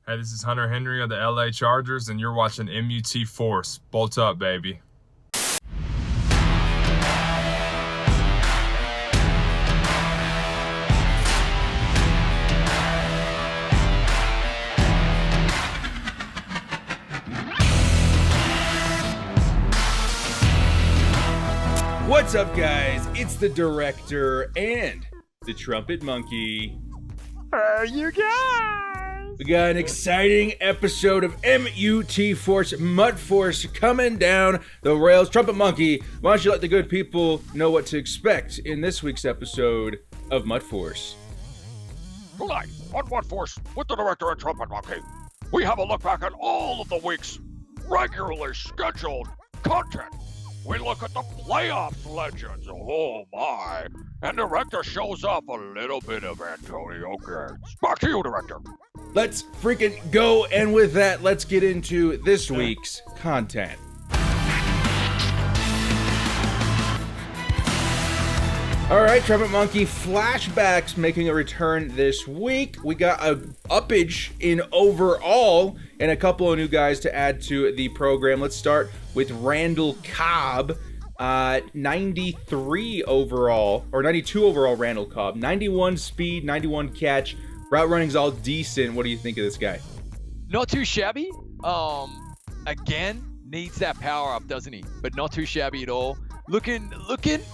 Hey, this is Hunter Henry of the LA Chargers, and you're watching MUT Force. Bolt up, baby. What's up, guys? It's the director and the Trumpet Monkey. You guys! We got an exciting episode of MUT Force, MUT Force coming down the rails. Trumpet Monkey, why don't you let the good people know what to expect in this week's episode of MUT Force? Tonight on MUT Force with the director and Trumpet Monkey, we have a look back at all of the week's regularly scheduled content. We look at the playoffs legends, oh my, and director shows off a little bit of Antonio Gates. Back to you, director. Let's freaking go, and with that, let's get into this week's content. All right, Trumpet Monkey, Flashbacks making a return this week. We got a uppage in overall and a couple of new guys to add to the program. Let's start with Randall Cobb, 93 overall, or 92 overall Randall Cobb, 91 speed, 91 catch. Route running's all decent. What do you think of this guy? Not too shabby. Again, needs that power up, doesn't he? But not too shabby at all. Looking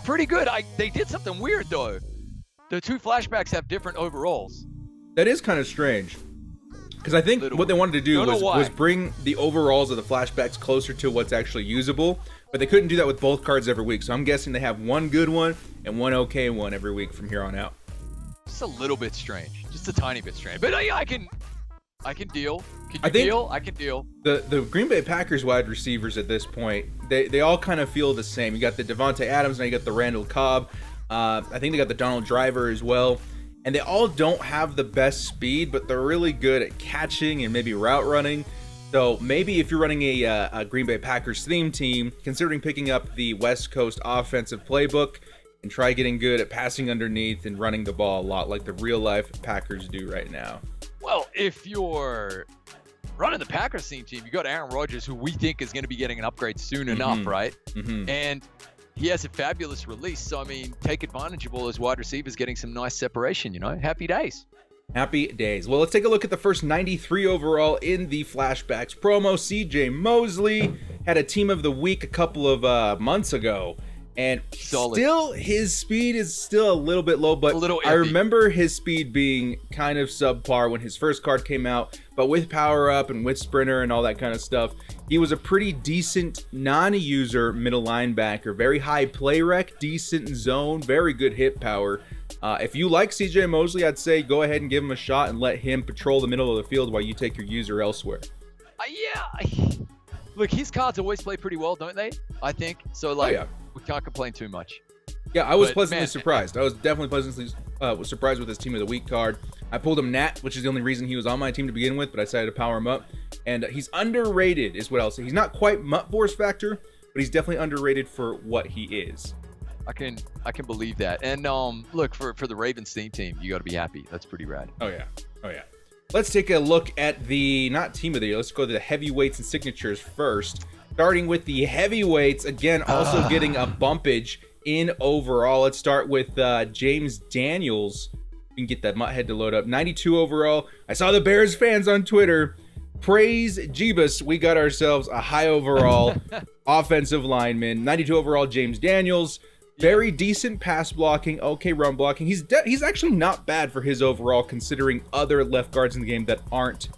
pretty good. They did something weird though. The two flashbacks have different overalls. That is kind of strange. Because I think what they wanted to do was bring the overalls of the flashbacks closer to what's actually usable, but they couldn't do that with both cards every week. So I'm guessing they have one good one and one okay one every week from here on out. Just a little bit strange. Just a tiny bit strange. But yeah, I can deal. I can deal. The Green Bay Packers wide receivers at this point, they all kind of feel the same. You got the Devontae Adams, now you got the Randall Cobb. I think they got the Donald Driver as well. And they all don't have the best speed, but they're really good at catching and maybe route running. So maybe if you're running a Green Bay Packers theme team, considering picking up the West Coast offensive playbook and try getting good at passing underneath and running the ball a lot like the real life Packers do right now. Well, if you're running the Packers theme team, you got Aaron Rodgers, who we think is going to be getting an upgrade soon enough, right? Mm-hmm. And he has a fabulous release. So, I mean, take advantage of all those wide receivers getting some nice separation, you know? Happy days. Happy days. Well, let's take a look at the first 93 overall in the Flashbacks promo. CJ Mosley had a team of the week a couple of months ago. And solid. Still, his speed is still a little bit low, but I remember his speed being kind of subpar when his first card came out. But with Power Up and with Sprinter and all that kind of stuff, he was a pretty decent non-user middle linebacker. Very high play rec, decent zone, very good hit power. If you like CJ Mosley, I'd say go ahead and give him a shot and let him patrol the middle of the field while you take your user elsewhere. Yeah. Look, his cards always play pretty well, don't they? I think. So, like, we can't complain too much. Yeah, I was pleasantly surprised. I was definitely pleasantly surprised with his Team of the Week card. I pulled him Nat, which is the only reason he was on my team to begin with, but I decided to power him up. And he's underrated is what I'll say. He's not quite MUT Force factor, but he's definitely underrated for what he is. I can believe that. And look, for the Ravens theme team, you got to be happy. That's pretty rad. Oh yeah. Let's take a look at the, not team of the year, let's go to the heavyweights and signatures first. Starting with the heavyweights, again, also getting a bumpage in overall. Let's start with James Daniels. You can get that MUT head to load up. 92 overall. I saw the Bears fans on Twitter praise Jeebus. We got ourselves a high overall offensive lineman. 92 overall James Daniels. Very decent pass blocking, okay run blocking. He's actually not bad for his overall, considering other left guards in the game that aren't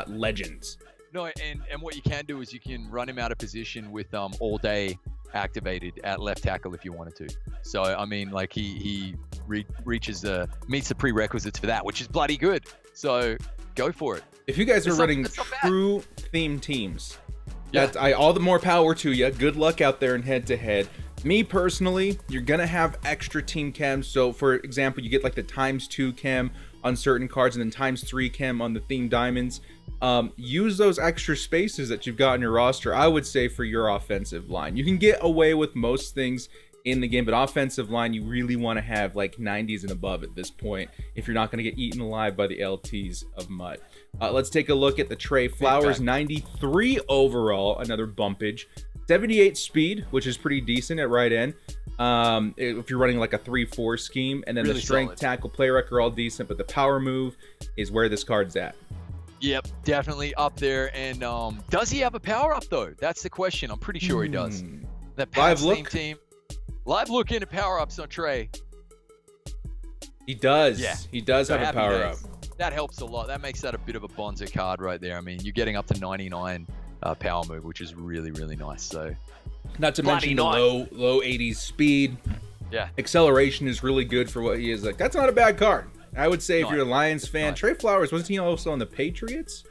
legends. No, and what you can do is you can run him out of position with all day activated at left tackle if you wanted to. So I mean, like he meets the prerequisites for that, which is bloody good. So go for it. If you guys are running true theme teams, all the more power to you. Good luck out there in head to head. Me personally, you're gonna have extra team chems. So for example, you get like the ×2 chem on certain cards and then ×3 chem on the theme diamonds. Use those extra spaces that you've got in your roster, I would say, for your offensive line. You can get away with most things in the game, but offensive line, you really want to have like 90s and above at this point if you're not going to get eaten alive by the LTs of MUT. Let's take a look at the Trey Flowers, 93 overall, another bumpage. 78 speed, which is pretty decent at right end. If you're running like a 3-4 scheme, and then Really the strength, solid. tackle, play rec are all decent, but the power move is where this card's at. Yep, definitely up there. And does he have a power up though? That's the question. I'm pretty sure he does. That Live Pats look? team. Live look into power ups on Trey. He does. Yeah. He does So have a happy power days. up. That helps a lot. That makes that a bit of a bonzo card right there. I mean, you're getting up to 99 power move, which is really, really nice. So Not to mention the low 80s speed. yeah, Acceleration is really good for what he is. Like, that's not a bad card. I would say if No. you're a Lions fan, No. Trey Flowers, wasn't he also on the Patriots?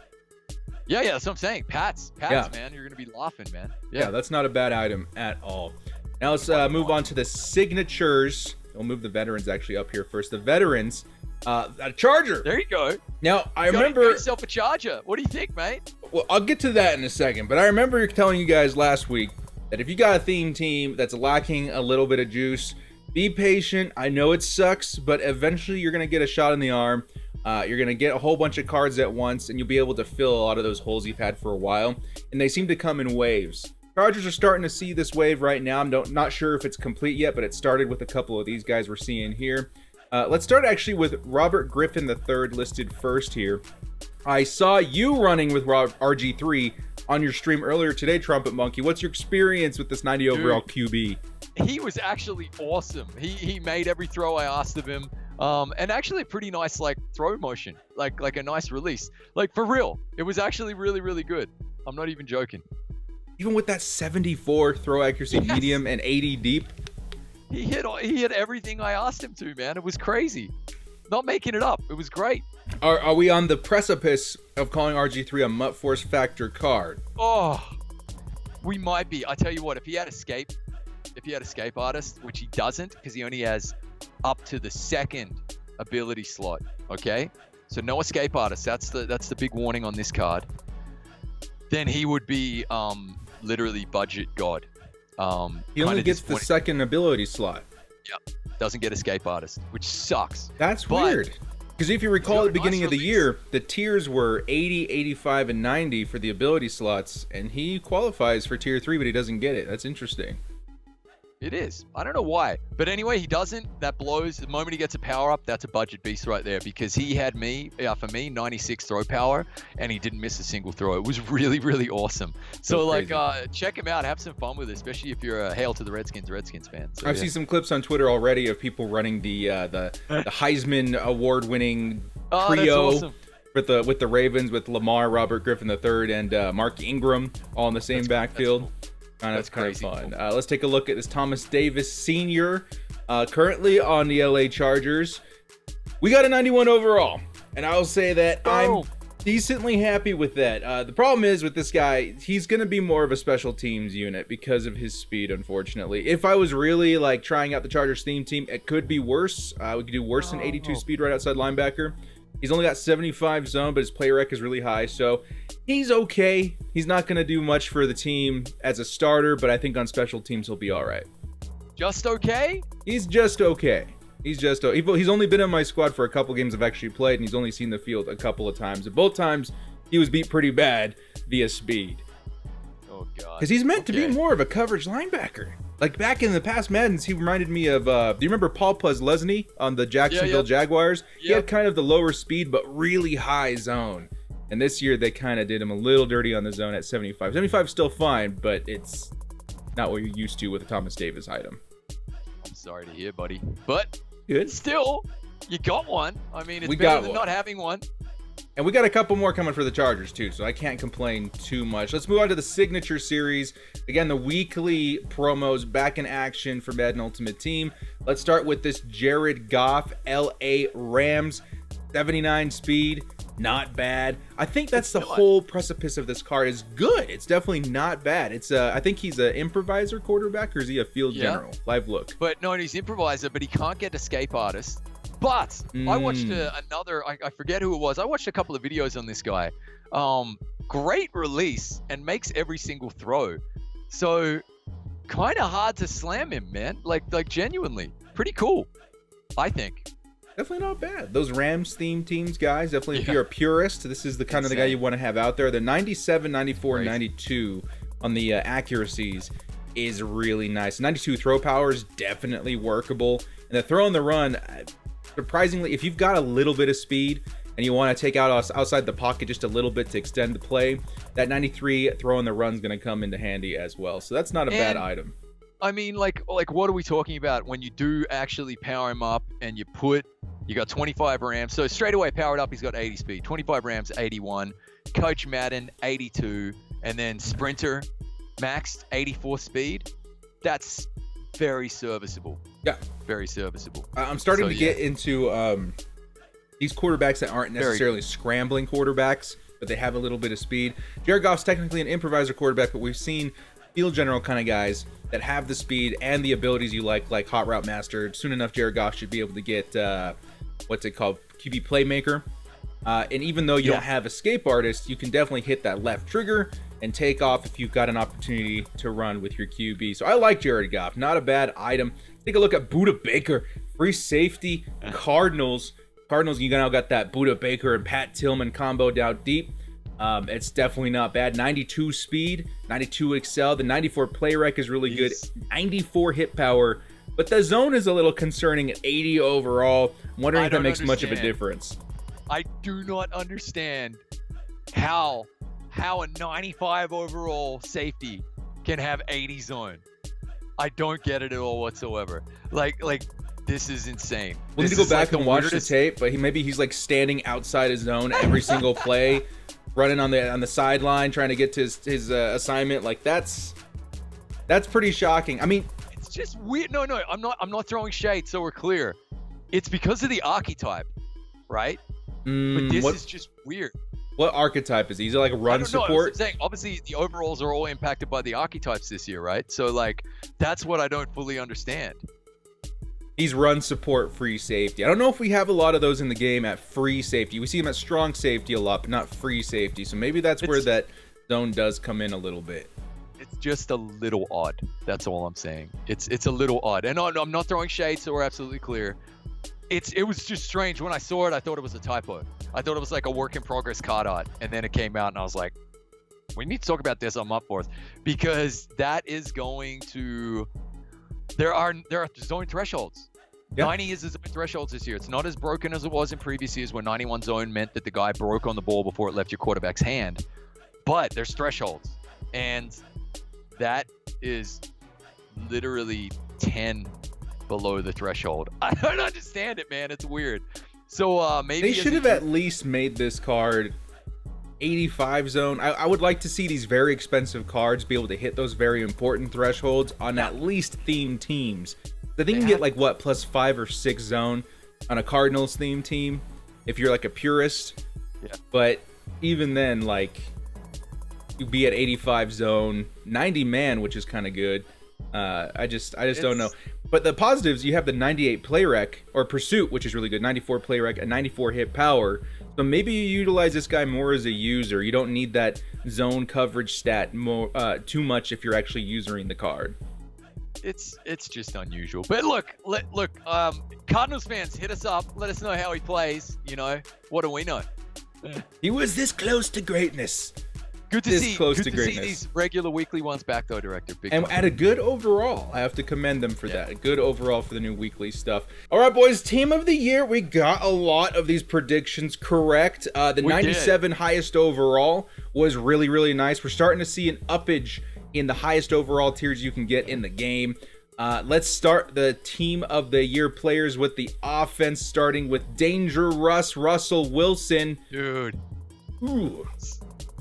yeah, that's what I'm saying. Pats, Yeah. man, you're gonna be laughing, man. Yeah, that's not a bad item at all. Now let's move on to the signatures. We'll move the veterans actually up here first. The veterans, a Charger. There you go. Now, I You got remember, yourself a Charger. What do you think, mate? well, I'll get to that in a second, but I remember telling you guys last week that if you got a theme team that's lacking a little bit of juice, be patient. I know it sucks, but eventually you're going to get a shot in the arm. You're going to get a whole bunch of cards at once, and you'll be able to fill a lot of those holes you've had for a while. And they seem to come in waves. Chargers are starting to see this wave right now. I'm not sure if it's complete yet, but it started with a couple of these guys we're seeing here. Let's start actually with Robert Griffin III listed first here. I saw you running with RG3 on your stream earlier today, Trumpetmonkey. What's your experience with this 90 overall QB? He was actually awesome. He made every throw I asked of him. And actually a pretty nice like throw motion, like a nice release. Like for real, it was actually really, really good. I'm not even joking. Even with that 74 throw accuracy, Yes. medium, and 80 deep. He hit everything I asked him to, man. It was crazy. Not making it up. It was great. Are we on the precipice of calling RG3 a MUT Force Factor card? Oh, we might be. I tell you what, if he had escape artist, which he doesn't, because he only has up to the second ability slot. Okay, so no escape artist. That's the big warning on this card. Then he would be literally budget god. He only gets the second ability slot. Doesn't get escape artist, which sucks. That's But- weird. Because if you recall Got at a the beginning nice of the release. year, the tiers were 80, 85, and 90 for the ability slots, and he qualifies for tier 3, but he doesn't get it. That's interesting. It is. I don't know why. But anyway, he doesn't. That blows. The moment he gets a power up, that's a budget beast right there, because he had for me, 96 throw power, and he didn't miss a single throw. It was really, really awesome. So like, check him out. Have some fun with it, especially if you're a Hail to the Redskins fan. So, I've seen some clips on Twitter already of people running the Heisman award-winning Oh, that's trio awesome. with the Ravens, with Lamar, Robert Griffin III, and Mark Ingram all in the same backfield. That's kind of crazy fun. cool. Let's take a look at this Thomas Davis Sr. Currently on the LA Chargers. We got a 91 overall, and I'll say that I'm decently happy with that. The problem is with this guy, he's going to be more of a special teams unit because of his speed, unfortunately. If I was really like trying out the Chargers theme team, it could be worse. We could do worse than 82 speed right outside linebacker. He's only got 75 zone, but his play rec is really high, so he's okay. He's not going to do much for the team as a starter, but I think on special teams he'll be all right. Just okay? He's just okay. He's only been in my squad for a couple games I've actually played, and he's only seen the field a couple of times. And both times, he was beat pretty bad via speed. Oh, God. Because he's meant to be more of a coverage linebacker. Like back in the past Maddens, he reminded me of, do you remember Paul Postlesny on the Jacksonville Jaguars? He had kind of the lower speed, but really high zone. And this year, they kind of did him a little dirty on the zone at 75. 75 is still fine, but it's not what you're used to with a Thomas Davis item. I'm sorry to hear, buddy. But Good. still, you got one. I mean, it's We better got than one. not having one. And we got a couple more coming for the Chargers too, so I can't complain too much. Let's move on to the Signature Series. Again, the weekly promos back in action for Madden Ultimate Team. Let's start with this Jared Goff, LA Rams, 79 speed, not bad. I think that's the whole precipice of this card is good. It's definitely not bad. It's I think he's an improviser quarterback, or is he a field general? Live look. But no, he's improviser, but he can't get escape artist. But I watched another, I forget who it was. I watched a couple of videos on this guy. Great release and makes every single throw. So kind of hard to slam him, man. Like genuinely pretty cool, I think. Definitely not bad. Those Rams themed teams, guys. Definitely, if you're a purist, this is the kind of the guy you want to have out there. The 97, 94, 92 on the accuracies is really nice. 92 throw power is definitely workable. And the throw and the run, surprisingly, if you've got a little bit of speed and you want to take out outside the pocket just a little bit to extend the play, that 93 throw and the run is going to come into handy as well. So that's not a bad item. I mean, like what are we talking about when you do actually power him up and you got 25 Rams. So straight away powered up, he's got 80 speed. 25 Rams, 81. Coach Madden, 82. And then Sprinter, maxed 84 speed. That's very serviceable. Yeah. Very serviceable. I'm starting to get into these quarterbacks that aren't necessarily scrambling quarterbacks, but they have a little bit of speed. Jared Goff's technically an improviser quarterback, but we've seen field general kind of guys that have the speed and the abilities you like Hot Route Master. Soon enough, Jared Goff should be able to get what's it called, QB Playmaker. And even though you don't have Escape Artist, you can definitely hit that left trigger and take off if you've got an opportunity to run with your QB. So I like Jared Goff. Not a bad item. Take a look at Buda Baker, free safety, Cardinals. You now got that Buda Baker and Pat Tillman combo down deep. It's definitely not bad. 92 speed, 92 excel. The 94 play rec is really good. 94 hit power. But the zone is a little concerning at 80 overall. I'm wondering if that makes much of a difference. I do not understand how a 95 overall safety can have 80 zone. I don't get it at all whatsoever. Like this is insane. We need to go back and watch the tape, but maybe he's like standing outside his zone every single play, running on the sideline, trying to get to his assignment. Like that's pretty shocking. I mean, it's just weird. No, I'm not throwing shade, so we're clear. It's because of the archetype, right? But this is just weird. What archetype is he? Is it like a run support? I'm saying, obviously, the overalls are all impacted by the archetypes this year, right? So, like, that's what I don't fully understand. He's run support, free safety. I don't know if we have a lot of those in the game at free safety. We see him at strong safety a lot, but not free safety. So maybe that's where that zone does come in a little bit. It's just a little odd. That's all I'm saying. It's a little odd. And I'm not throwing shade, so we're absolutely clear. It was just strange. When I saw it, I thought it was a typo. I thought it was like a work in progress card art. And then it came out and I was like, we need to talk about this on MUT Force, because that is going to, there are zone thresholds. Yep. 90 is the zone thresholds this year. It's not as broken as it was in previous years where 91 zone meant that the guy broke on the ball before it left your quarterback's hand. But there's thresholds. And that is literally 10 below the threshold. I don't understand it, man. It's weird. So maybe they should have at least made this card 85 zone. I would like to see these very expensive cards be able to hit those very important thresholds on at least themed teams. I think you can get like what, +5 or 6 zone on a Cardinals themed team if you're like a purist. Yeah. But even then, like, you'd be at 85 zone, 90 man, which is kind of good. I just don't know. But the positives, you have the 98 play rec or pursuit, which is really good. 94 play rec, a 94 hit power. So maybe you utilize this guy more as a user. You don't need that zone coverage stat too much if you're actually using the card. It's just unusual. But look, Cardinals fans, hit us up. Let us know how he plays. You know, what do we know? He was this close to greatness. Good to see these regular weekly ones back though, Director. And at a good overall. I have to commend them for that. A good overall for the new weekly stuff. All right, boys. Team of the year. We got a lot of these predictions correct. The 97 highest overall was really, really nice. We're starting to see an uppage in the highest overall tiers you can get in the game. Let's start the team of the year players with the offense, starting with Danger Russell Wilson. Dude. Ooh.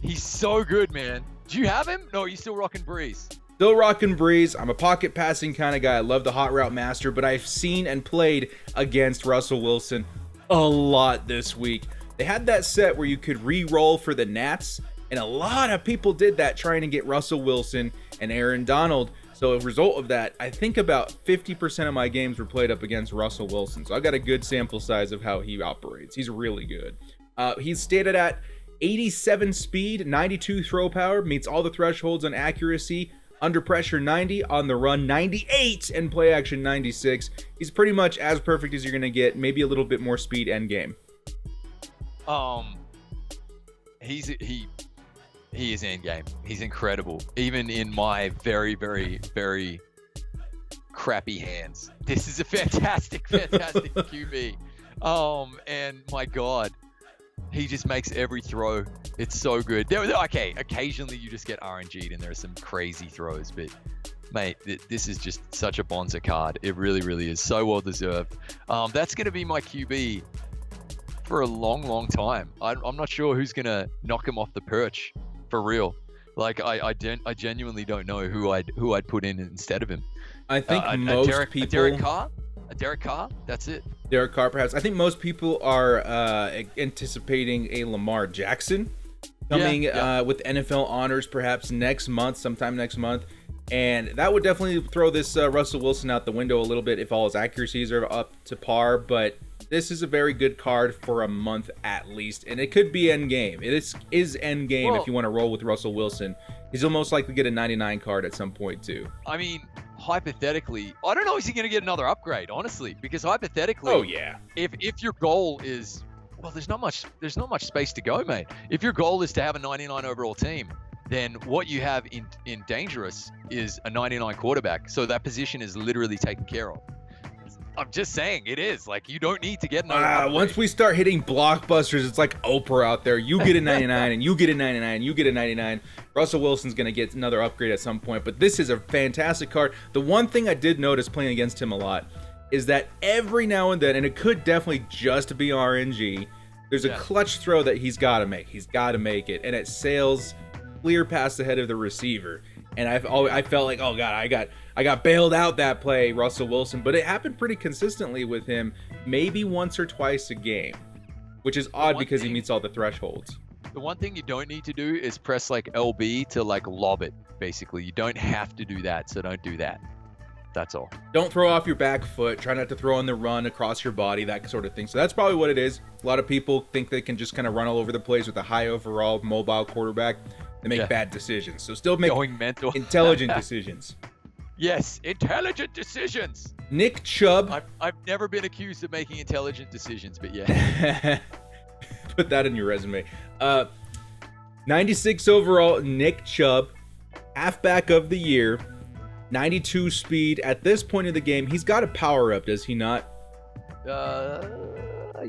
He's so good, man. Do you have him? No, you still rocking Breeze? Still rocking Breeze. I'm a pocket passing kind of guy. I love the Hot Route Master, but I've seen and played against Russell Wilson a lot this week. They had that set where you could re-roll for the Nats, and a lot of people did that trying to get Russell Wilson and Aaron Donald. So as a result of that, I think about 50% of my games were played up against Russell Wilson. So I've got a good sample size of how he operates. He's really good. He's stated at 87 speed, 92 throw power, meets all the thresholds on accuracy, Under pressure 90, on the run 98, and play action 96. He's pretty much as perfect as you're going to get, maybe a little bit more speed end game. He is end game. He's incredible. Even in my very, very, very crappy hands. This is a fantastic QB. And my God, he just makes every throw. It's so good. Okay, occasionally you just get RNG'd and there are some crazy throws, but mate, this is just such a bonza card. It really, really is. So well deserved. That's going to be my QB for a long, long time. I'm not sure who's going to knock him off the perch for real. Like, I genuinely don't know who I'd put in instead of him. I think most people... A Derek Carr? That's it. Derek Carr, perhaps. I think most people are anticipating a Lamar Jackson coming with NFL honors perhaps sometime next month. And that would definitely throw this Russell Wilson out the window a little bit if all his accuracies are up to par. But this is a very good card for a month at least. And it could be end game. It is end game if you want to roll with Russell Wilson. He's almost likely to get a 99 card at some point too. I mean, hypothetically, I don't know if he's going to get another upgrade, honestly, because hypothetically, if your goal is, well, there's not much space to go, mate. If your goal is to have a 99 overall team, then what you have in dangerous is a 99 quarterback. So that position is literally taken care of. I'm just saying, it is. Like, you don't need to get another upgrade. Once we start hitting blockbusters, it's like Oprah out there. You get a 99, and you get a 99, and you get a 99. Russell Wilson's going to get another upgrade at some point, but this is a fantastic card. The one thing I did notice playing against him a lot is that every now and then, and it could definitely just be RNG, there's a clutch throw that he's got to make. He's got to make it, and it sails clear past the head of the receiver. And I felt like, oh God, I got bailed out that play, Russell Wilson. But it happened pretty consistently with him, maybe once or twice a game, which is odd because he meets all the thresholds. The one thing you don't need to do is press like LB to like lob it, basically. You don't have to do that, so don't do that. That's all. Don't throw off your back foot. Try not to throw on the run across your body, that sort of thing. So that's probably what it is. A lot of people think they can just kind of run all over the place with a high overall mobile quarterback. They make bad decisions. So still make intelligent decisions. Yes, intelligent decisions. Nick Chubb. I've never been accused of making intelligent decisions, but yeah. Put that in your resume. 96 overall, Nick Chubb. Halfback of the year. 92 speed. At this point in the game, he's got a power up, does he not?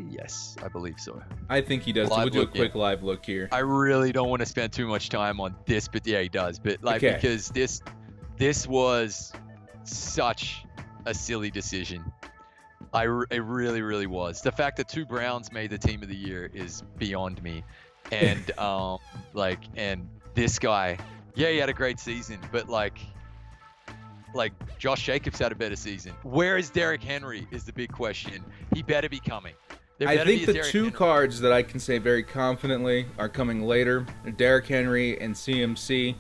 Yes, I believe so. I think he does. We'll do a quick live look here. I really don't want to spend too much time on this, but yeah, he does. But like, because this was such a silly decision. It really, really was. The fact that 2 Browns made the team of the year is beyond me. And and this guy, he had a great season, but like Josh Jacobs had a better season. Where is Derrick Henry is the big question. He better be coming. I think the two cards that I can say very confidently are coming later. Derrick Henry and CMC.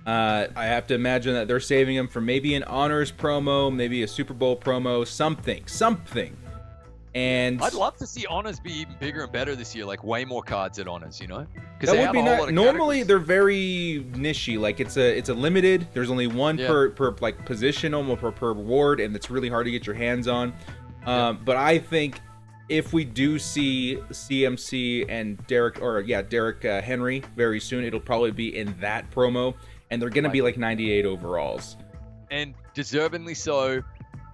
I have to imagine that they're saving him for maybe an honors promo, maybe a Super Bowl promo, something. And I'd love to see honors be even bigger and better this year, like way more cards at honors, you know? That would be nice. Normally they're very nichey. Like it's a limited. There's only one per like position, almost per ward, and it's really hard to get your hands on. But I think if we do see CMC and Derrick Henry very soon, it'll probably be in that promo, and they're going to be like 98 overalls. And deservingly so.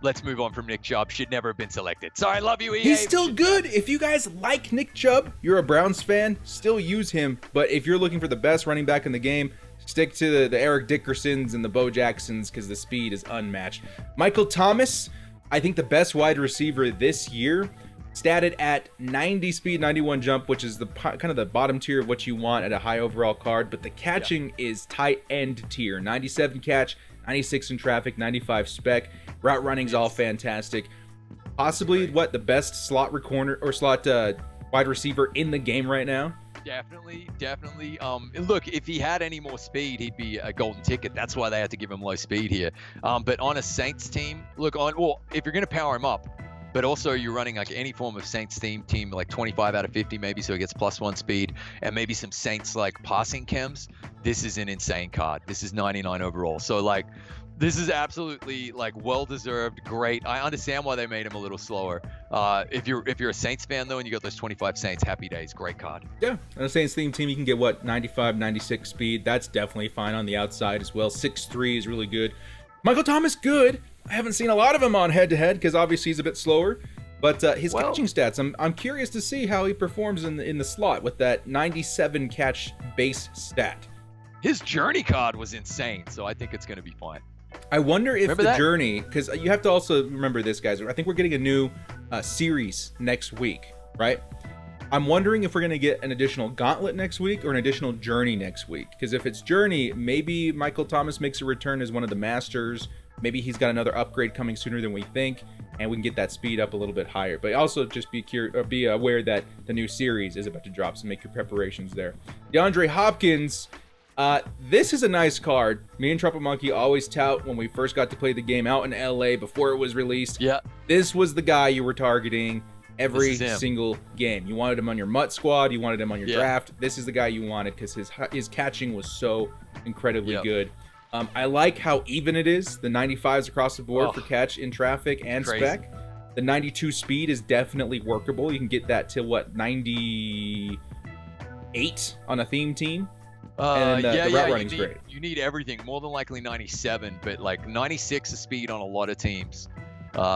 Let's move on from Nick Chubb. Should never have been selected. Sorry, I love you, EA. He's still good. If you guys like Nick Chubb, you're a Browns fan, still use him. But if you're looking for the best running back in the game, stick to the Eric Dickersons and the Bo Jacksons because the speed is unmatched. Michael Thomas, I think the best wide receiver this year, statted at 90 speed, 91 jump, which is the kind of the bottom tier of what you want at a high overall card. But the catching is tight end tier. 97 catch, 96 in traffic, 95 spec. Route running's all fantastic. Possibly the best slot wide receiver in the game right now. Definitely. Look, if he had any more speed, he'd be a golden ticket. That's why they had to give him low speed here. But on a Saints team, if you're going to power him up, but also you're running like any form of Saints team like 25 out of 50 maybe, so he gets +1 speed. and maybe some Saints like passing chems, this is an insane card. This is 99 overall. So like, this is absolutely like well-deserved, great. I understand why they made him a little slower. If you're a Saints fan though, and you got those 25 Saints, happy days, great card. Yeah, on a Saints theme team, you can get what, 95, 96 speed. That's definitely fine on the outside as well. 6'3" is really good. Michael Thomas, good. I haven't seen a lot of him on head-to-head because obviously he's a bit slower. But his catching stats, I'm curious to see how he performs in the slot with that 97 catch base stat. His journey card was insane, so I think it's going to be fine. I wonder if journey, because you have to also remember this, guys. I think we're getting a new series next week, right? I'm wondering if we're going to get an additional gauntlet next week or an additional journey next week. Because if it's journey, maybe Michael Thomas makes a return as one of the masters. Maybe he's got another upgrade coming sooner than we think, and we can get that speed up a little bit higher. But also just be aware that the new series is about to drop, so make your preparations there. DeAndre Hopkins. This is a nice card. Me and Trumpetmonkey always tout when we first got to play the game out in LA before it was released. Yeah. This was the guy you were targeting every single game. You wanted him on your MUT squad. You wanted him on your draft. This is the guy you wanted because his catching was so incredibly good. I like how even it is. The 95s across the board for catch in traffic and spec. The 92 speed is definitely workable. You can get that to what, 98 on a theme team. And the route running's great. You need everything. More than likely 97, but like 96 is speed on a lot of teams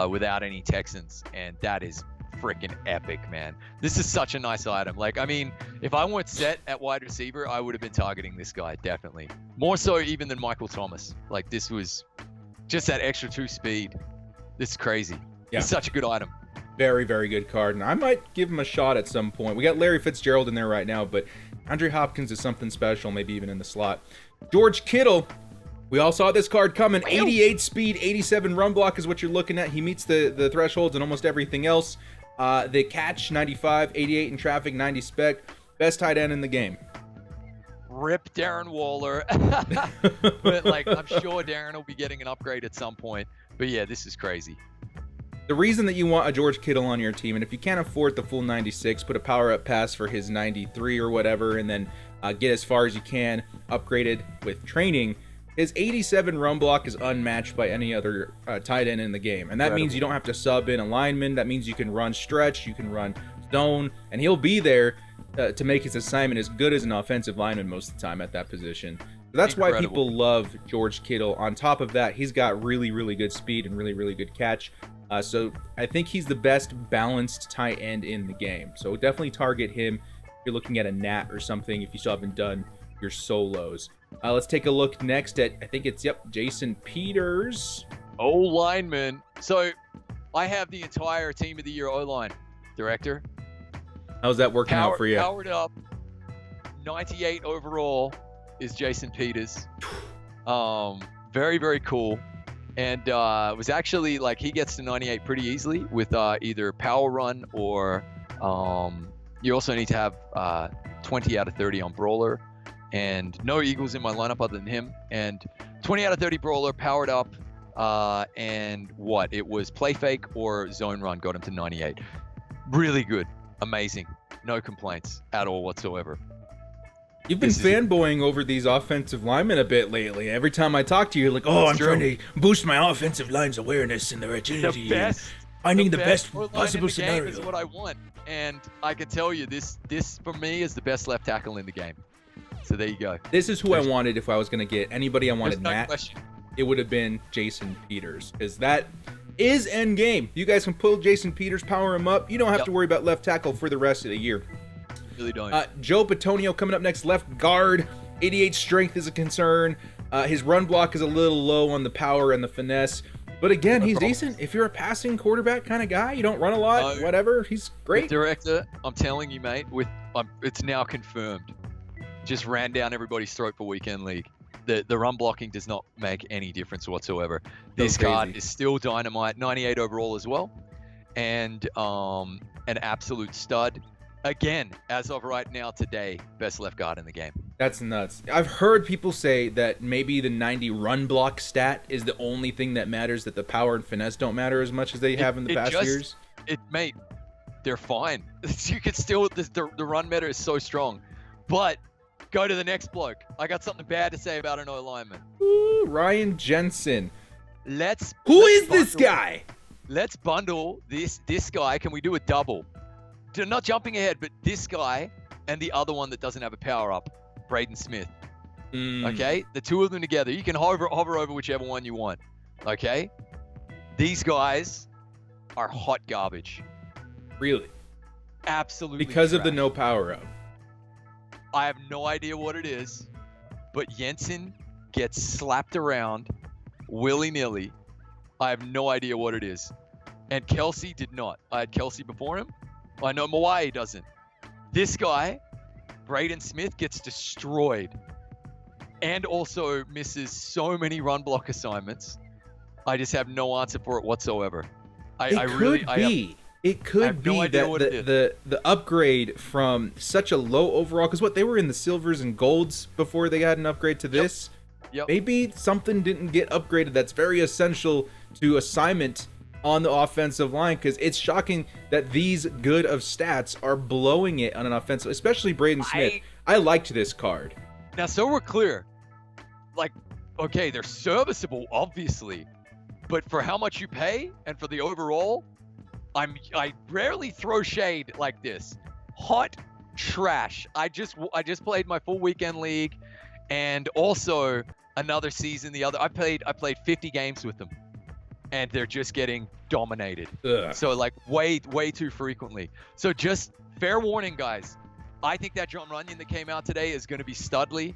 without any Texans, and that is freaking epic, man. This is such a nice item. Like, I mean, if I weren't set at wide receiver, I would have been targeting this guy, definitely. More so even than Michael Thomas. Like, this was just that extra 2 speed. This is crazy. Yeah. It's such a good item. Very, very good card, and I might give him a shot at some point. We got Larry Fitzgerald in there right now, but DeAndre Hopkins is something special, maybe even in the slot. George Kittle, we all saw this card coming. 88 speed, 87 run block is what you're looking at. He meets the thresholds and almost everything else. The catch, 95, 88 in traffic, 90 spec. Best tight end in the game. Rip Darren Waller. But, like, I'm sure Darren will be getting an upgrade at some point. But, yeah, this is crazy. The reason that you want a George Kittle on your team, and if you can't afford the full 96, put a power-up pass for his 93 or whatever, and then get as far as you can, upgraded with training. His 87 run block is unmatched by any other tight end in the game. And that means you don't have to sub in a lineman. That means you can run stretch, you can run zone, and he'll be there to make his assignment as good as an offensive lineman most of the time at that position. So that's why people love George Kittle. On top of that, he's got really, really good speed and really, really good catch. So I think he's the best balanced tight end in the game. So definitely target him if you're looking at a Nat or something, if you still haven't done your solos. Let's take a look next at, I think it's, Jason Peters. O-lineman. So I have the entire team of the year O-line, director. How's that working out for you? Powered up. 98 overall is Jason Peters. Very, very cool. And was actually, like, he gets to 98 pretty easily with either power run or you also need to have 20 out of 30 on brawler. And no Eagles in my lineup other than him. And 20 out of 30 brawler, powered up. And what? It was play fake or zone run got him to 98. Really good. Amazing. No complaints at all whatsoever. You've been fanboying over these offensive linemen a bit lately. Every time I talk to you, you're like, oh, I'm trying to boost my offensive line's awareness and their agility. Finding the best possible scenario is what I want. And I can tell you, this for me is the best left tackle in the game. So there you go. This is who I wanted if I was going to get anybody I wanted. It would have been Jason Peters, because that is end game. You guys can pull Jason Peters, power him up. You don't have to worry about left tackle for the rest of the year. Really don't. Joe Patonio coming up next, left guard. 88 strength is a concern. His run block is a little low on the power and the finesse. But again, he's decent. If you're a passing quarterback kind of guy, you don't run a lot, whatever, he's great. Director, I'm telling you, mate, it's now confirmed. Just ran down everybody's throat for weekend league. The run blocking does not make any difference whatsoever. This card is still dynamite. 98 overall as well, and an absolute stud. Again, as of right now today, best left guard in the game. That's nuts. I've heard people say that maybe the 90 run block stat is the only thing that matters, that the power and finesse don't matter as much as they have in the past years. Mate, they're fine. You could still, the run meta is so strong. But go to the next bloke. I got something bad to say about an O-lineman. Ooh, Ryan Jensen. Who is this guy? Let's bundle this guy. Can we do a double? Not jumping ahead, but this guy and the other one that doesn't have a power up, Braden Smith. Okay, the two of them together. You can hover over whichever one you want. Okay, these guys are hot garbage. Really? Absolutely. Because of trash. the no power up. I have no idea what it is, but Jensen gets slapped around willy-nilly. I have no idea what it is. And Kelsey did not. I had Kelsey before him. I know Mawai doesn't. This guy, Braden Smith, gets destroyed and also misses so many run block assignments. I just have no answer for it whatsoever. It could be that the upgrade from such a low overall, because they were in the silvers and golds before they got an upgrade to this. Yep. Maybe something didn't get upgraded that's very essential to assignment on the offensive line, because it's shocking that these good of stats are blowing it on an offensive, especially Braden Smith. I liked this card. Now, so we're clear. Like, okay, they're serviceable, obviously, but for how much you pay and for the overall, I rarely throw shade like this. Hot trash. I just played my full weekend league, and also another season. I played 50 games with them, and they're just getting dominated. Ugh. So like way too frequently. So just fair warning, guys. I think that John Runyon that came out today is going to be studly.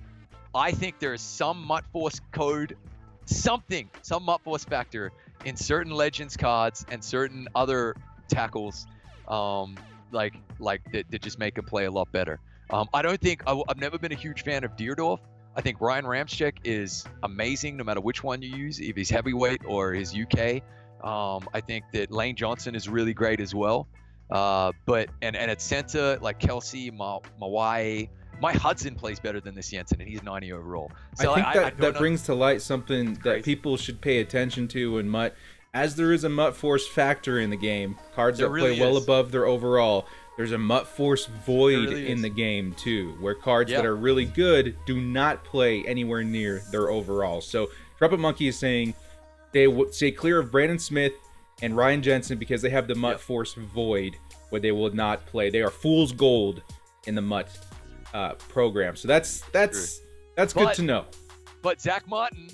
I think there's some MUT Force code, some MUT Force factor in certain Legends cards and certain other tackles, like that just make him play a lot better. I don't think I've never been a huge fan of Deerdorf. I think Ryan Ramczyk is amazing no matter which one you use, if he's heavyweight or his UK. I think that Lane Johnson is really great as well. But at center, like Kelsey, Mawai, Mike Hudson plays better than this Jensen, and he's 90 overall. So I think that brings to light something that people should pay attention to in MUT. As there is a MUT Force factor in the game, cards that play well above their overall, there's a MUT Force void in the game too, where cards that are really good do not play anywhere near their overall. So Trumpetmonkey is saying they would stay clear of Braden Smith and Ryan Jensen because they have the MUT Force void where they will not play. They are fool's gold in the MUT program. So that's good to know. But Zack Martin,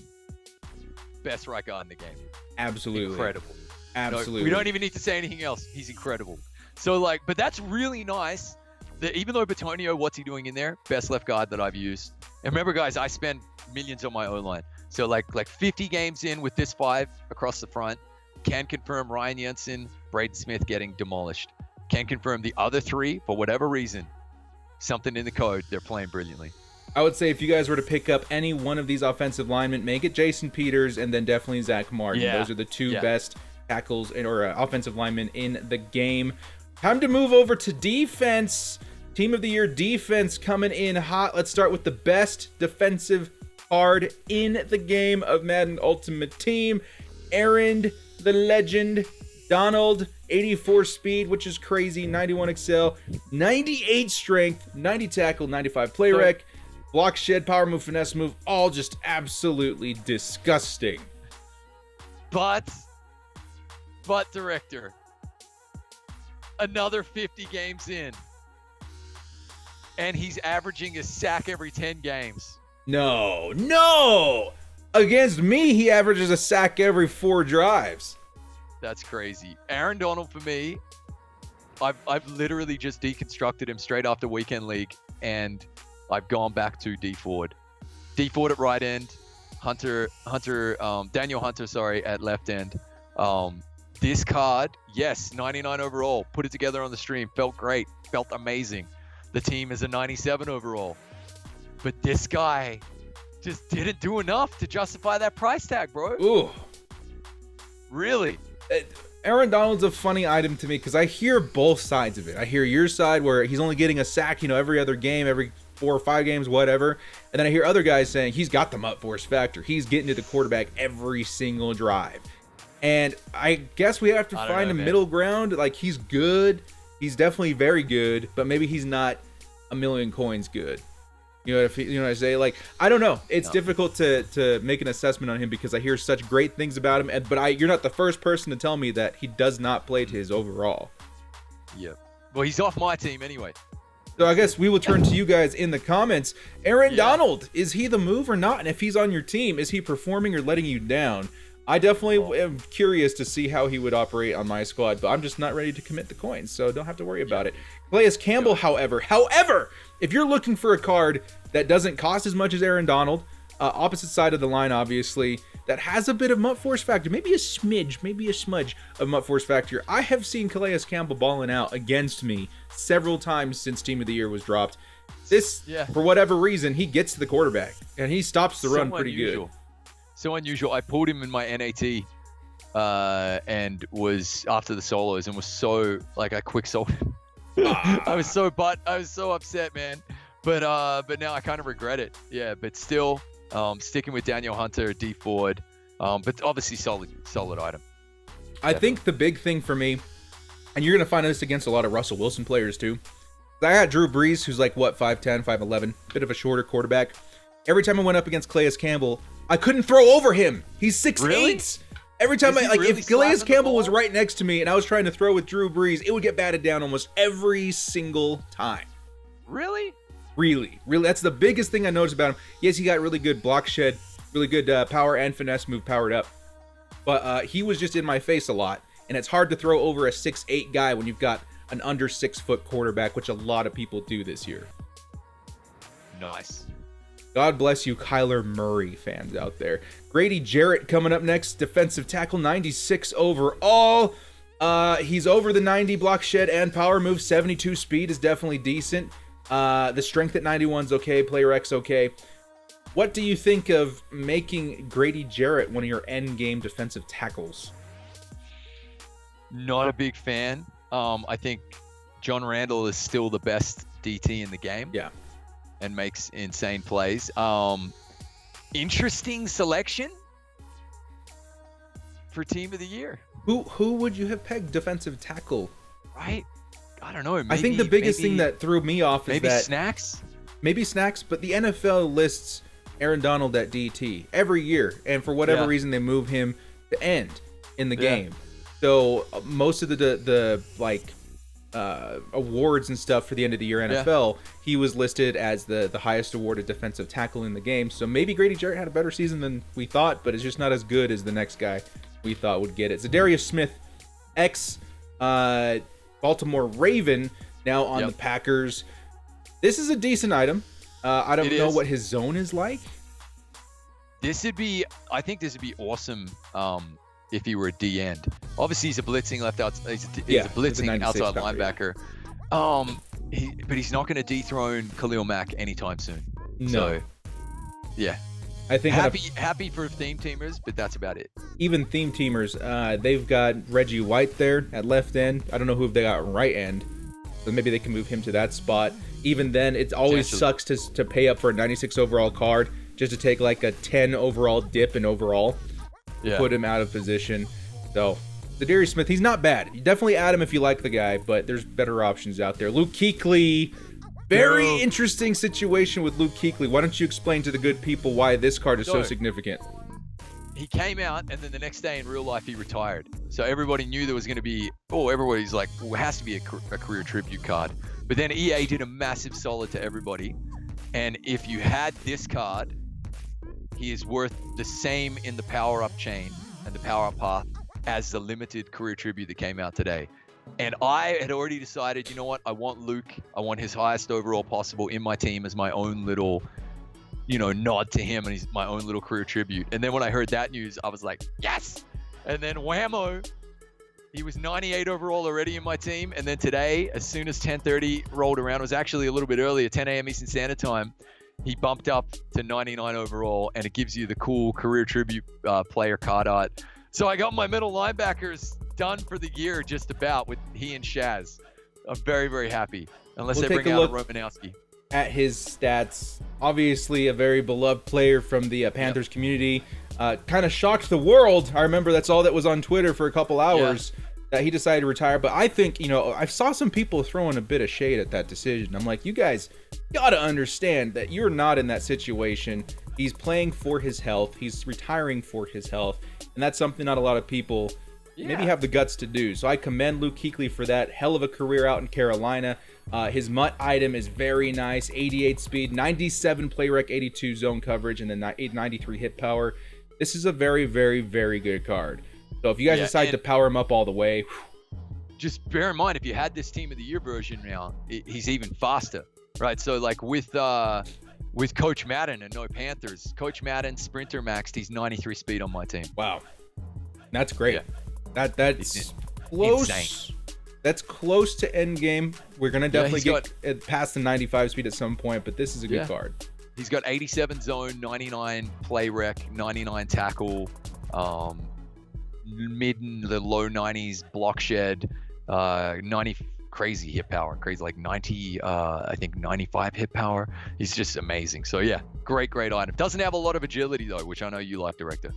best right guard in the game. Absolutely. Incredible. Absolutely. No, we don't even need to say anything else. He's incredible. So but that's really nice that even though Batonio, what's he doing in there? Best left guard that I've used. And remember, guys, I spend millions on my O-line. So like 50 games in with this 5 across the front, can confirm Ryan Jensen, Braden Smith getting demolished. Can confirm the other 3, for whatever reason, something in the code, they're playing brilliantly. I would say if you guys were to pick up any one of these offensive linemen, make it Jason Peters and then definitely Zack Martin. Yeah. Those are the two best tackles or offensive linemen in the game. Time to move over to defense. Team of the Year defense coming in hot. Let's start with the best defensive card in the game of Madden Ultimate Team. Aaron, the legend, Donald, 84 speed, which is crazy, 91 excel, 98 strength, 90 tackle, 95 play rec, block shed, power move, finesse move, all just absolutely disgusting. But director, another 50 games in, and he's averaging a sack every 10 games. No. Against me, he averages a sack every 4 drives. That's crazy. Aaron Donald for me, I've literally just deconstructed him straight after weekend league, and I've gone back to D Ford. D Ford at right end, Daniel Hunter, at left end. This card, yes, 99 overall. Put it together on the stream. Felt great. Felt amazing. The team is a 97 overall. But this guy just didn't do enough to justify that price tag, bro. Ooh. Really? Aaron Donald's a funny item to me because I hear both sides of it. I hear your side where he's only getting a sack, every other game, every 4 or 5 games, whatever. And then I hear other guys saying he's got the MUT Force factor. He's getting to the quarterback every single drive. And I guess we have to find a middle ground. Like, he's good. He's definitely very good, but maybe he's not a million coins good. You know, I say, like, I don't know. It's difficult to make an assessment on him because I hear such great things about him. But you're not the first person to tell me that he does not play to his overall. Yep. Well, he's off my team anyway. So I guess we will turn to you guys in the comments. Aaron Donald, is he the move or not? And if he's on your team, is he performing or letting you down? I definitely am curious to see how he would operate on my squad, but I'm just not ready to commit the coins, so don't have to worry about it. Calais Campbell, however, if you're looking for a card that doesn't cost as much as Aaron Donald, opposite side of the line, obviously, that has a bit of MUT Force factor, maybe a smudge of MUT Force factor. I have seen Calais Campbell balling out against me several times since Team of the Year was dropped. For whatever reason, he gets to the quarterback, and he stops the run pretty good. So unusual. I pulled him in my NAT and was after the solos and was so like I quick sold him. I was so upset, man. But now I kind of regret it. Yeah, but still sticking with Daniel Hunter, D Ford. But obviously solid item. I think the big thing for me, and you're gonna find this against a lot of Russell Wilson players too. I got Drew Brees, who's like 5'10", 5'11", bit of a shorter quarterback. Every time I went up against Calais Campbell, I couldn't throw over him. He's 6'8". Really? Every time if Calais Campbell was right next to me and I was trying to throw with Drew Brees, it would get batted down almost every single time. Really? Really. That's the biggest thing I noticed about him. Yes, he got really good block shed, really good power and finesse move powered up. But he was just in my face a lot. And it's hard to throw over a 6'8" guy when you've got an under 6 foot quarterback, which a lot of people do this year. Nice. God bless you, Kyler Murray fans out there. Grady Jarrett coming up next. Defensive tackle, 96 overall. He's over the 90 block shed and power move. 72 speed is definitely decent. The strength at 91 is okay. Player X okay. What do you think of making Grady Jarrett one of your end game defensive tackles? Not a big fan. I think John Randall is still the best DT in the game. Yeah. And makes insane plays. Interesting selection for Team of the Year. Who would you have pegged defensive tackle? Right? I don't know. Maybe, I think the biggest thing that threw me off is that Snacks. Maybe Snacks, but the NFL lists Aaron Donald at DT every year, and for whatever reason they move him to end in the game. So most of the awards and stuff for the end of the year NFL, he was listed as the highest awarded defensive tackle in the game. So maybe Grady Jarrett had a better season than we thought, but it's just not as good as the next guy we thought would get it. So Darius Smith, Baltimore Raven, now on the Packers. This is a decent item. I don't know what his zone is like. I think this would be awesome if he were a D end. Obviously, he's a blitzing left out. He's a blitzing outside linebacker. But he's not going to dethrone Khalil Mack anytime soon. No. So, yeah. I think happy for theme teamers, but that's about it. Even theme teamers, they've got Reggie White there at left end. I don't know who they got on right end, so maybe they can move him to that spot. Even then, it always sucks to pay up for a 96 overall card just to take like a 10 overall dip in overall. Put him out of position. So the Darius Smith, he's not bad. You definitely add him if you like the guy, but there's better options out there. Luke Kuechly, very interesting situation with Luke Kuechly. Why don't you explain to the good people why this card is so significant? He came out, and then the next day in real life, he retired. So everybody knew there was going to be, everybody's like, well, it has to be a career tribute card. But then EA did a massive solid to everybody. And if you had this card, he is worth the same in the power-up chain and the power-up path as the limited career tribute that came out today. And I had already decided, you know what? I want Luke. I want his highest overall possible in my team as my own little, nod to him, and he's my own little career tribute. And then when I heard that news, I was like, yes! And then whammo, he was 98 overall already in my team. And then today, as soon as 10:30 rolled around, it was actually a little bit earlier, 10 a.m. Eastern Standard Time, he bumped up to 99 overall, and it gives you the cool career tribute player card art. So I got my middle linebackers done for the year just about with he and Shaz. I'm very, very happy. Unless they bring out a Romanowski. At his stats, obviously a very beloved player from the Panthers community. Kind of shocked the world. I remember that's all that was on Twitter for a couple hours. that he decided to retire. But I think, I saw some people throwing a bit of shade at that decision. I'm like, you guys gotta understand that you're not in that situation. He's playing for his health. He's retiring for his health. And that's something not a lot of people maybe have the guts to do. So I commend Luke Kuechly for that. Hell of a career out in Carolina. His MUT item is very nice. 88 speed, 97 play rec, 82 zone coverage, and then 93 hit power. This is a very, very, very good card. So if you guys decide to power him up all the way, just bear in mind, if you had this team of the year version now, he's even faster, right? So like with Coach Madden and no Panthers, Coach Madden sprinter maxed, he's 93 speed on my team. Wow, that's great. Yeah. That's close. Insane. That's close to end game. We're gonna definitely get past the 95 speed at some point, but this is a good card. He's got 87 zone, 99 play rec, 99 tackle, mid and the low 90s block shed, 90 crazy hit power, crazy like 90, I think 95 hit power. He's just amazing. So yeah, great item. Doesn't have a lot of agility though, which I know you like, Director.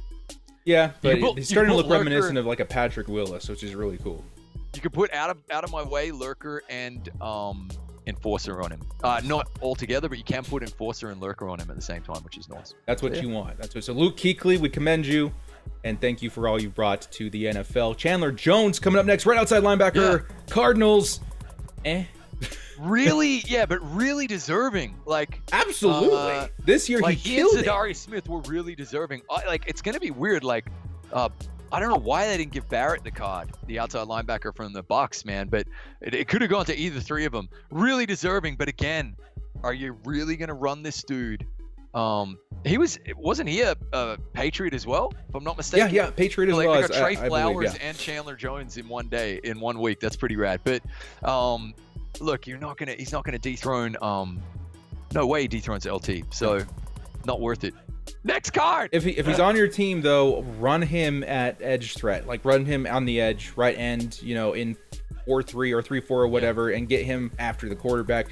Yeah, but he's starting to look reminiscent of like a Patrick Willis, which is really cool. You could put out of my way Lurker and Enforcer on him. Not all together, but you can put Enforcer and Lurker on him at the same time, which is nice. That's what you want. So Luke Kuechly, we commend you, and thank you for all you brought to the NFL. Chandler Jones coming up next, right outside linebacker. Yeah. Cardinals. Really? Yeah, but really deserving. Like absolutely. This year like he killed it. Darius Smith were really deserving. Like it's gonna be weird. Like I don't know why they didn't give Barrett the card, the outside linebacker from the Bucs, man. But it could have gone to either three of them. Really deserving. But again, are you really gonna run this dude? Wasn't he a Patriot as well, if I'm not mistaken? Yeah, Patriot as well. They got Trey Flowers believe, and Chandler Jones in one day, in 1 week. That's pretty rad. But look, he's not gonna dethrone. No way he dethrones LT. So not worth it. Next card. If he's on your team though, run him at edge threat. Like run him on the edge, right end. In 4-3 or 3-4 or whatever, and get him after the quarterback.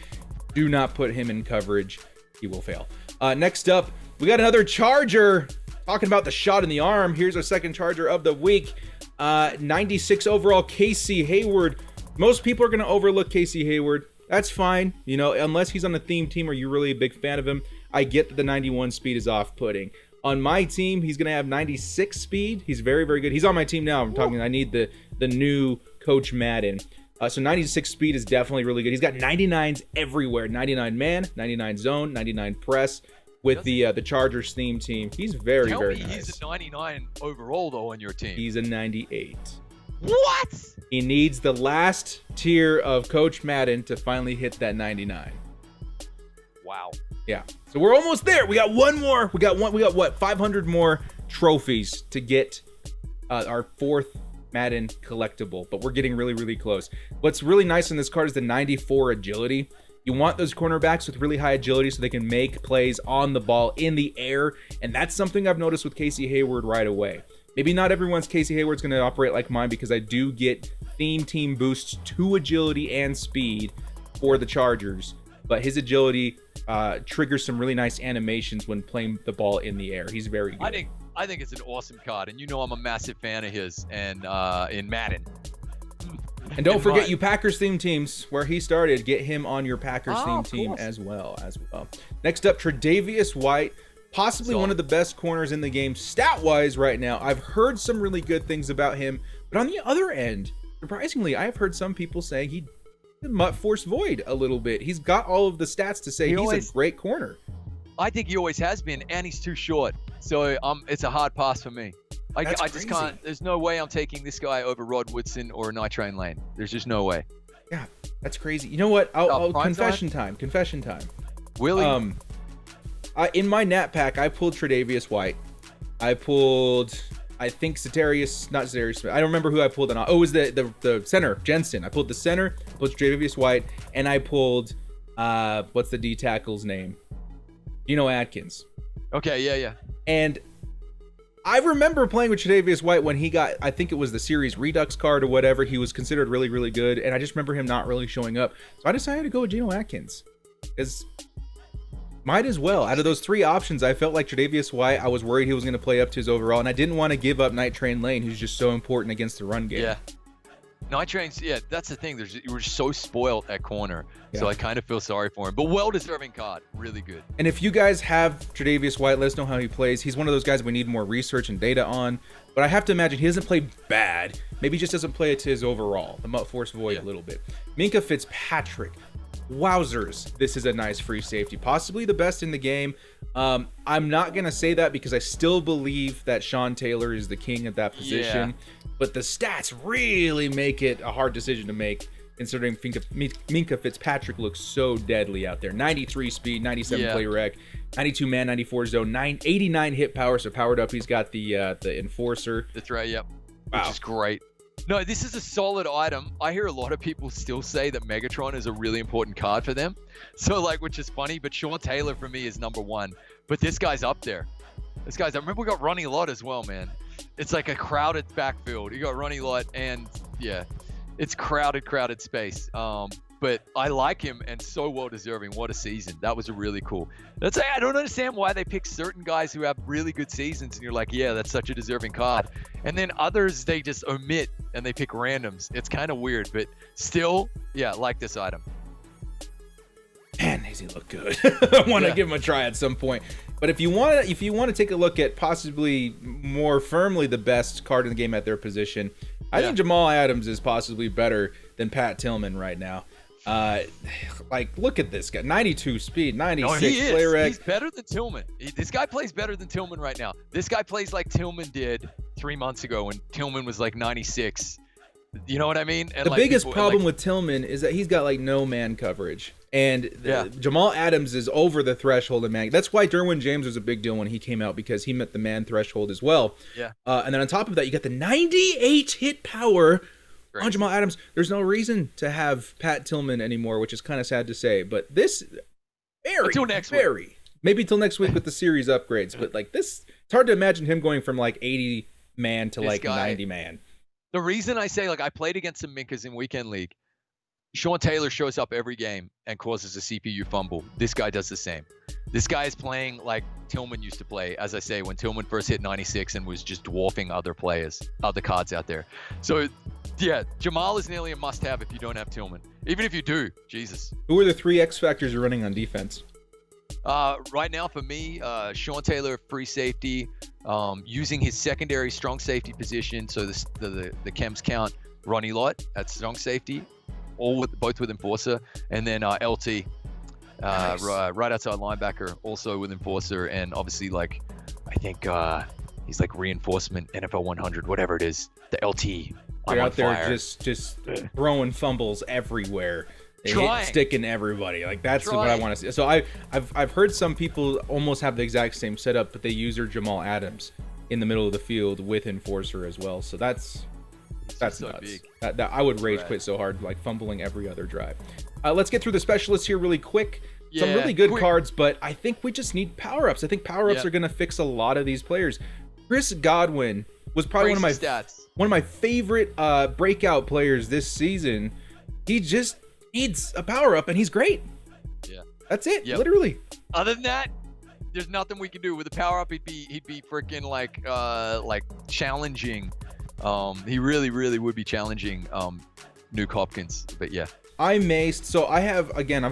Do not put him in coverage. He will fail. Next up, we got another Charger. Talking about the shot in the arm. Here's our second Charger of the week. 96 overall, Casey Hayward. Most people are going to overlook Casey Hayward. That's fine. Unless he's on a theme team or you're really a big fan of him. I get that the 91 speed is off-putting. On my team, he's going to have 96 speed. He's very, very good. He's on my team now. I need the new Coach Madden. So 96 speed is definitely really good. He's got 99s everywhere. 99 man, 99 zone, 99 press with the Chargers theme team. He's very, very nice. He's a 99 overall, though, on your team. He's a 98. What? He needs the last tier of Coach Madden to finally hit that 99. Wow. Yeah. So we're almost there. We got one more. We got what? 500 more trophies to get our fourth Madden collectible, but we're getting really, really close. What's really nice on this card is the 94 agility. You want those cornerbacks with really high agility so they can make plays on the ball in the air, and that's something I've noticed with Casey Hayward right away. Maybe not everyone's Casey Hayward's going to operate like mine because I do get theme team boosts to agility and speed for the Chargers, but his agility triggers some really nice animations when playing the ball in the air. He's very good. I think it's an awesome card, and I'm a massive fan of his, and in Madden. And don't forget, you Packers theme teams, where he started, get him on your Packers theme team as well. Next up, Tre'Davious White, possibly one of the best corners in the game stat-wise right now. I've heard some really good things about him, but on the other end, surprisingly, I've heard some people saying he MUT force void a little bit. He's got all of the stats to say he's a great corner. I think he always has been, and he's too short. So it's a hard pass for me. I just can't. There's no way I'm taking this guy over Rod Woodson or Night Train Lane. There's just no way. Yeah, that's crazy. You know what? I'll confession time. Willie. In my nat pack, I pulled Tre'Davious White. I pulled, I think not Darius Smith. I don't remember who I pulled. Oh, it was the center, Jensen. I pulled the center, pulled Tre'Davious White, and I pulled what's the D tackle's name? Geno Atkins. Okay, yeah. And I remember playing with Tre'Davious White when he got, I think it was the Series Redux card or whatever. He was considered really, really good, and I just remember him not really showing up. So I decided to go with Geno Atkins, because might as well. Out of those three options, I felt like Tre'Davious White, I was worried he was going to play up to his overall, and I didn't want to give up Night Train Lane, who's just so important against the run game. Yeah. Night Train's, yeah, that's the thing. You were so spoiled at corner, so Yeah. I kind of feel sorry for him. But well-deserving card, really good. And if you guys have Tre'Davious White, let us know how he plays. He's one of those guys we need more research and data on. But I have to imagine he doesn't play bad. Maybe he just doesn't play it to his overall. The MUT Force Void a little bit. Minka Fitzpatrick. Wowzers. This is a nice free safety. Possibly the best in the game. I'm not going to say that because I still believe that Sean Taylor is the king at that position. Yeah. But the stats really make it a hard decision to make, considering Minka Fitzpatrick looks so deadly out there. 93 speed, 97 play rec, 92 man, 94 zone, 89 hit power. So powered up, he's got the enforcer. That's right, yep. Wow. Which is great. No, this is a solid item. I hear a lot of people still say that Megatron is a really important card for them. So, like, which is funny, but Sean Taylor for me is number one. But this guy's up there. I remember we got Ronnie Lott as well, man. It's like a crowded backfield. You got Ronnie Lott and, yeah, it's crowded space. But I like him and so well deserving. What a season. That was a really cool. I don't understand why they pick certain guys who have really good seasons and you're like, yeah, that's such a deserving card. And then others they just omit and they pick randoms. It's kind of weird, but still, yeah, like this item. Man, does he look good? I want to give him a try at some point. But if you want to take a look at possibly more firmly the best card in the game at their position, I think Jamal Adams is possibly better than Pat Tillman right now. Like, look at this guy. 92 speed, 96 play rec. He's better than Tillman. This guy plays better than Tillman right now. This guy plays like Tillman did 3 months ago when Tillman was like 96. You know what I mean? And the biggest problem with Tillman is that he's got like no man coverage. And Jamal Adams is over the threshold of man. That's why Derwin James was a big deal when he came out, because he met the man threshold as well. Yeah. And then on top of that, you got the 98 hit power on Jamal Adams. There's no reason to have Pat Tillman anymore, which is kind of sad to say. But this, until next week. Maybe till next week with the series upgrades. But like this, it's hard to imagine him going from like 80 man to like 90 man. The reason I say, like, I played against some Minkas in Weekend League. Sean Taylor shows up every game and causes a CPU fumble. This guy does the same. This guy is playing like Tillman used to play, as I say, when Tillman first hit 96 and was just dwarfing other cards out there. So, yeah, Jamal is nearly a must-have if you don't have Tillman. Even if you do, Jesus. Who are the 3 X factors you're running on defense? Right now for me, Sean Taylor, free safety, using his secondary strong safety position. So the chems count Ronnie Lott at strong safety, both with enforcer, and then LT, Nice. right outside linebacker, also with enforcer, and obviously like I think he's like reinforcement NFL 100, whatever it is, the LT. They're out there just throwing fumbles everywhere. Sticking everybody. Like that's what I want to see. So I've heard some people almost have the exact same setup, but they use their Jamal Adams in the middle of the field with enforcer as well. So that's so nuts. big. That I would rage quit so hard, like fumbling every other drive. Let's get through the specialists here really quick. Some really good cards, but I think we just need power-ups. I think power-ups are going to fix a lot of these players. Chris Godwin was probably one of my favorite breakout players this season. He just needs a power-up, and he's great. Yeah. That's it, literally. Other than that, there's nothing we can do. With a power-up, he'd be freaking like challenging. He really would be challenging Nuke Hopkins. But yeah. I've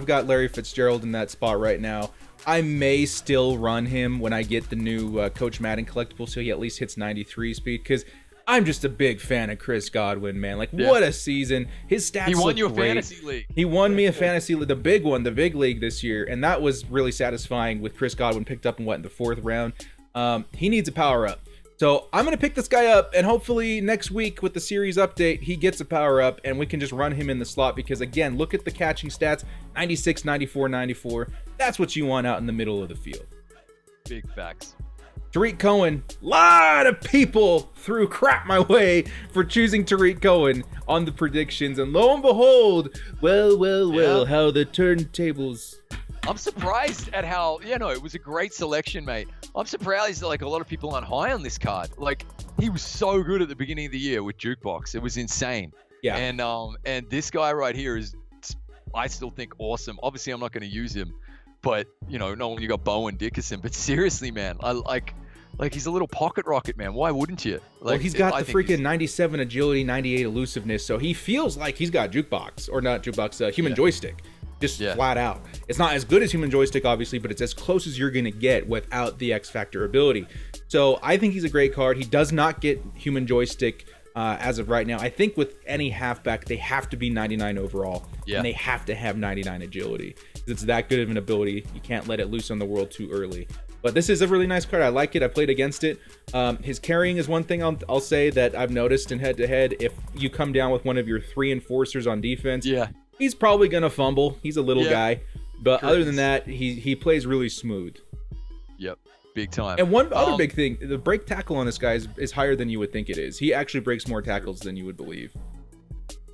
got Larry Fitzgerald in that spot right now. I may still run him when I get the new Coach Madden collectible, so he at least hits 93 speed, because I'm just a big fan of Chris Godwin, man. Like, what a season. His stats He won you look a great. fantasy league. He won me a fantasy league, the big one, the big league this year, and that was really satisfying with Chris Godwin picked up in the 4th round. He needs a power-up. So I'm going to pick this guy up, and hopefully next week with the series update, he gets a power-up, and we can just run him in the slot, because, again, look at the catching stats, 96, 94, 94. That's what you want out in the middle of the field. Big facts. Tarik Cohen, a lot of people threw crap my way for choosing Tarik Cohen on the predictions, and lo and behold, well, how the turntables... I'm surprised at how, it was a great selection, mate. I'm surprised that like a lot of people aren't high on this card. Like, he was so good at the beginning of the year with Jukebox. It was insane. Yeah. And this guy right here is, I still think, awesome. Obviously, I'm not going to use him, but not when you got Bowen Dickerson. But seriously, man, Like, he's a little pocket rocket, man. Why wouldn't you? Like, Well, he's got the freaking 97 agility, 98 elusiveness, so he feels like he's got jukebox, or not jukebox, human joystick. Just flat out. It's not as good as human joystick, obviously, but it's as close as you're going to get without the X Factor ability. So I think he's a great card. He does not get human joystick as of right now. I think with any halfback, they have to be 99 overall, and they have to have 99 agility. It's that good of an ability. You can't let it loose on the world too early. But this is a really nice card. I like it. I played against it. His carrying is one thing I'll say that I've noticed in head-to-head. If you come down with one of your 3 enforcers on defense, he's probably going to fumble. He's a little guy. But other than that, he plays really smooth. Yep. Big time. And one other big thing, the break tackle on this guy is higher than you would think it is. He actually breaks more tackles than you would believe.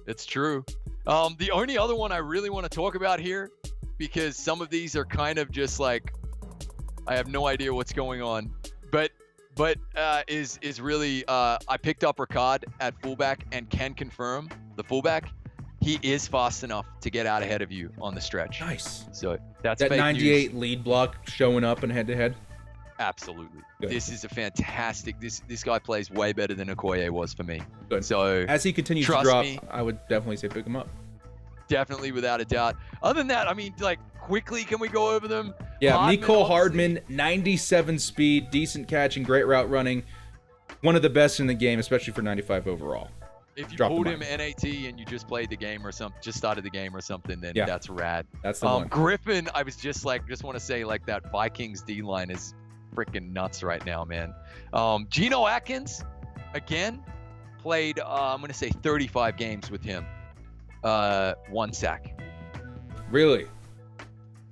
It's true. The only other one I really want to talk about here, because some of these are kind of just like, I have no idea what's going on, but is really I picked up Ricard at fullback and can confirm the fullback. He is fast enough to get out ahead of you on the stretch. Nice. So that's that fake 98 news. lead block showing up in head-to-head. Absolutely. Good. This is a fantastic. This guy plays way better than Okoye was for me. Good. So as he continues to trust drop, me, I would definitely say pick him up. definitely, without a doubt. Other than that, I mean, like, quickly, can we go over them? Yeah, Nico Hardman, 97 speed, decent catching, great route running. One of the best in the game, especially for 95 overall. If you pulled him NAT and you just played the game or something, just started the game or something, then that's rad. That's the one. Griffin, I was just want to say, like, that Vikings D-line is freaking nuts right now, man. Geno Atkins, again, played, I'm going to say 35 games with him. 1 sack. Really?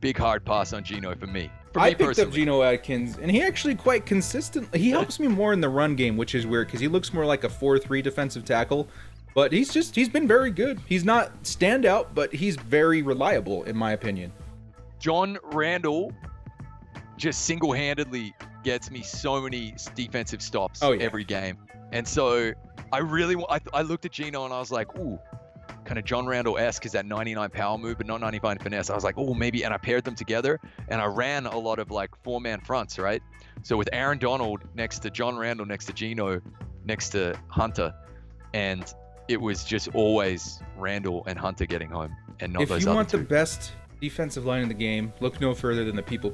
Big hard pass on Geno for me. I picked up Geno Atkins, and he actually quite consistent. He helps me more in the run game, which is weird because he looks more like a 4-3 defensive tackle. But he's been very good. He's not standout, but he's very reliable, in my opinion. John Randall just single-handedly gets me so many defensive stops every game. And so I looked at Geno and I was like, ooh, kind of John Randall-esque is that 99 power move, but not 95 finesse. I was like, oh, maybe. And I paired them together, and I ran a lot of like 4-man fronts, right? So with Aaron Donald next to John Randall, next to Geno, next to Hunter, and it was just always Randall and Hunter getting home, and not those other two. If you want the best defensive line in the game, look no further than the Purple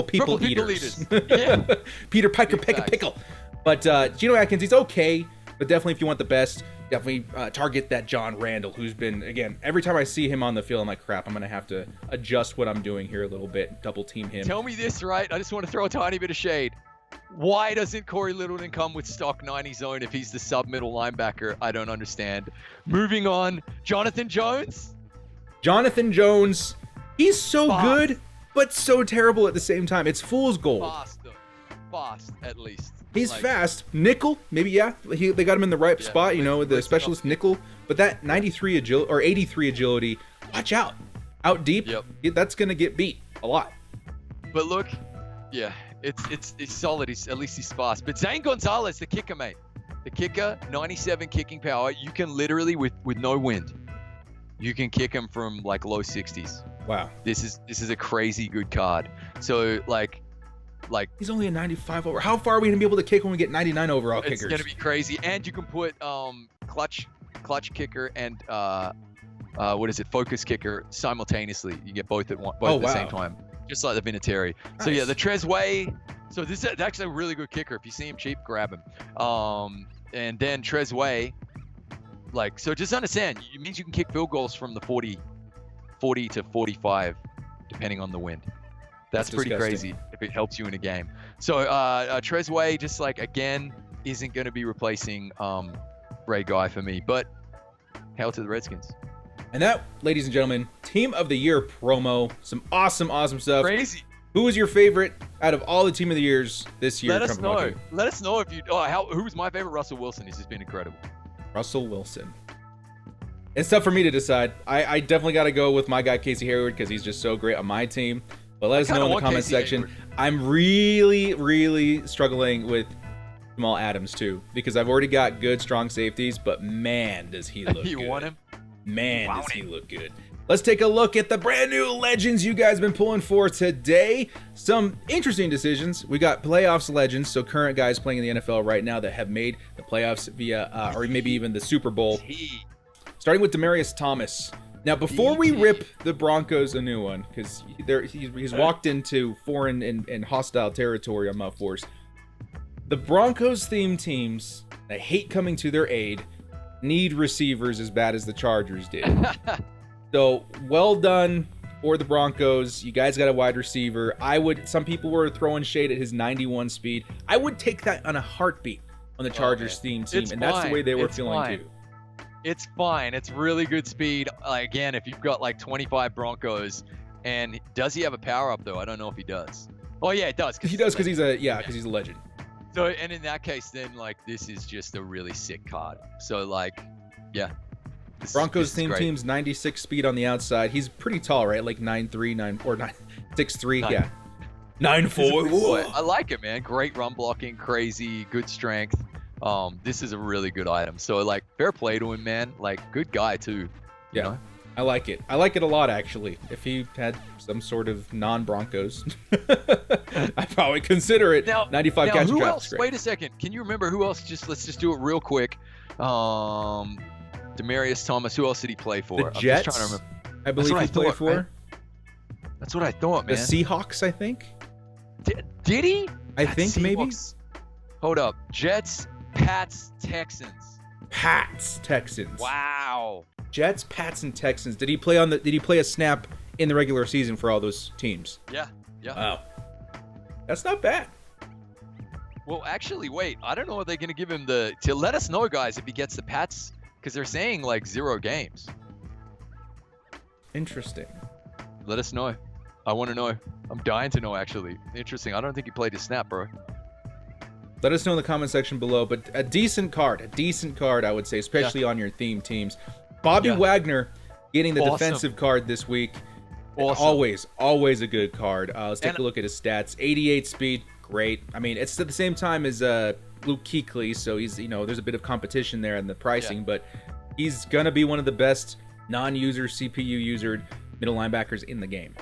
People Eaters. Yeah. Peter Piker, Pickle. But Geno Atkins, he's okay, but definitely if you want the best, definitely target that John Randall, who's been, again, every time I see him on the field, I'm like, crap, I'm going to have to adjust what I'm doing here a little bit, double team him. Tell me this, right? I just want to throw a tiny bit of shade. Why doesn't Cory Little come with stock 90 zone if he's the sub-middle linebacker? I don't understand. Moving on, Jonathan Jones. Jonathan Jones, he's so good, but so terrible at the same time. It's fool's gold. Fast, though. Fast, at least. He's fast. Nickel, maybe, they got him in the right spot, with the specialist nickel. But that 93 agility or 83 agility, watch out. Out deep, that's going to get beat a lot. But look, it's solid. At least he's fast. But Zane Gonzalez, the kicker, mate. The kicker, 97 kicking power. You can literally, with no wind, you can kick him from like low 60s. Wow. This is a crazy good card. So like he's only a 95 over. How far are we gonna be able to kick when we get 99 overall kickers? It's gonna be crazy. And you can put clutch kicker and focus kicker simultaneously. You get both at the same time, just like the Vinatieri. Nice. So the Trezway. So this is actually a really good kicker. If you see him cheap, grab him. And then Trezway, so just understand, it means you can kick field goals from the 40 to 45, depending on the wind. That's pretty crazy if it helps you in a game. So Trezway just again isn't going to be replacing Ray Guy for me, but hail to the Redskins. And that, ladies and gentlemen, Team of the Year promo. Some awesome stuff. Crazy. Who was your favorite out of all the Team of the Years this year? Let us know. Let us know if you. Who was my favorite? Russell Wilson. He's just been incredible. Russell Wilson. It's tough for me to decide. I definitely got to go with my guy Casey Hayward because he's just so great on my team. But let us know in the comment section. Hayward. I'm really, really struggling with Jamal Adams too because I've already got good, strong safeties. But man, does he look good. You want him? Man, does he look good. Let's take a look at the brand new legends you guys have been pulling for today. Some interesting decisions. We got playoffs legends, so current guys playing in the NFL right now that have made the playoffs via, or maybe even the Super Bowl. Starting with Demaryius Thomas. Now, before we rip the Broncos a new one, because he's walked into foreign and hostile territory on MUT Force, the Broncos-themed teams that hate coming to their aid need receivers as bad as the Chargers did. So, well done for the Broncos. You guys got a wide receiver. Some people were throwing shade at his 91 speed. I would take that on a heartbeat on the Chargers themed team, and that's the way they were feeling too. It's fine. It's really good speed. Again, if you've got like 25 Broncos, and does he have a power up though? I don't know if he does. Oh yeah, it does. He does because he's a legend. So, and in that case, then like this is just a really sick card. So like, yeah. Broncos team's 96 speed on the outside. He's pretty tall, right? Like 9'3", 6'3", yeah. 9'4". I like it, man. Great run blocking, crazy, good strength. This is a really good item. So like, fair play to him, man. Like, good guy too. You know? I like it. I like it a lot, actually. If he had some sort of non-Broncos, I'd probably consider it. Now, 95 catch and drop. Wait a second. Can you remember who else? Let's just do it real quick. Demaryius Thomas. Who else did he play for? The Jets. I'm just trying to remember. I believe he played for. Right? That's what I thought, man. The Seahawks, I think. Did he? I think maybe. Hold up. Jets, Pats, Texans. Pats, Texans. Wow. Jets, Pats, and Texans. Did he play a snap in the regular season for all those teams? Yeah. Yeah. Wow. That's not bad. Well, actually, wait. I don't know if they're going to give him to let us know, guys, if he gets the Pats, because they're saying like 0 games. Interesting. Let us know. I want to know. I'm dying to know, actually. Interesting. I don't think he played a snap, bro. Let us know in the comment section below. But a decent card, I would say, especially on your theme teams. Bobby Wagner getting the defensive card this week. Awesome. Always a good card. Let's take a look at his stats. 88 speed, great. I mean, it's at the same time as Luke Kuechly, so he's, there's a bit of competition there in the pricing, but he's gonna be one of the best non-user CPU user middle linebackers in the game.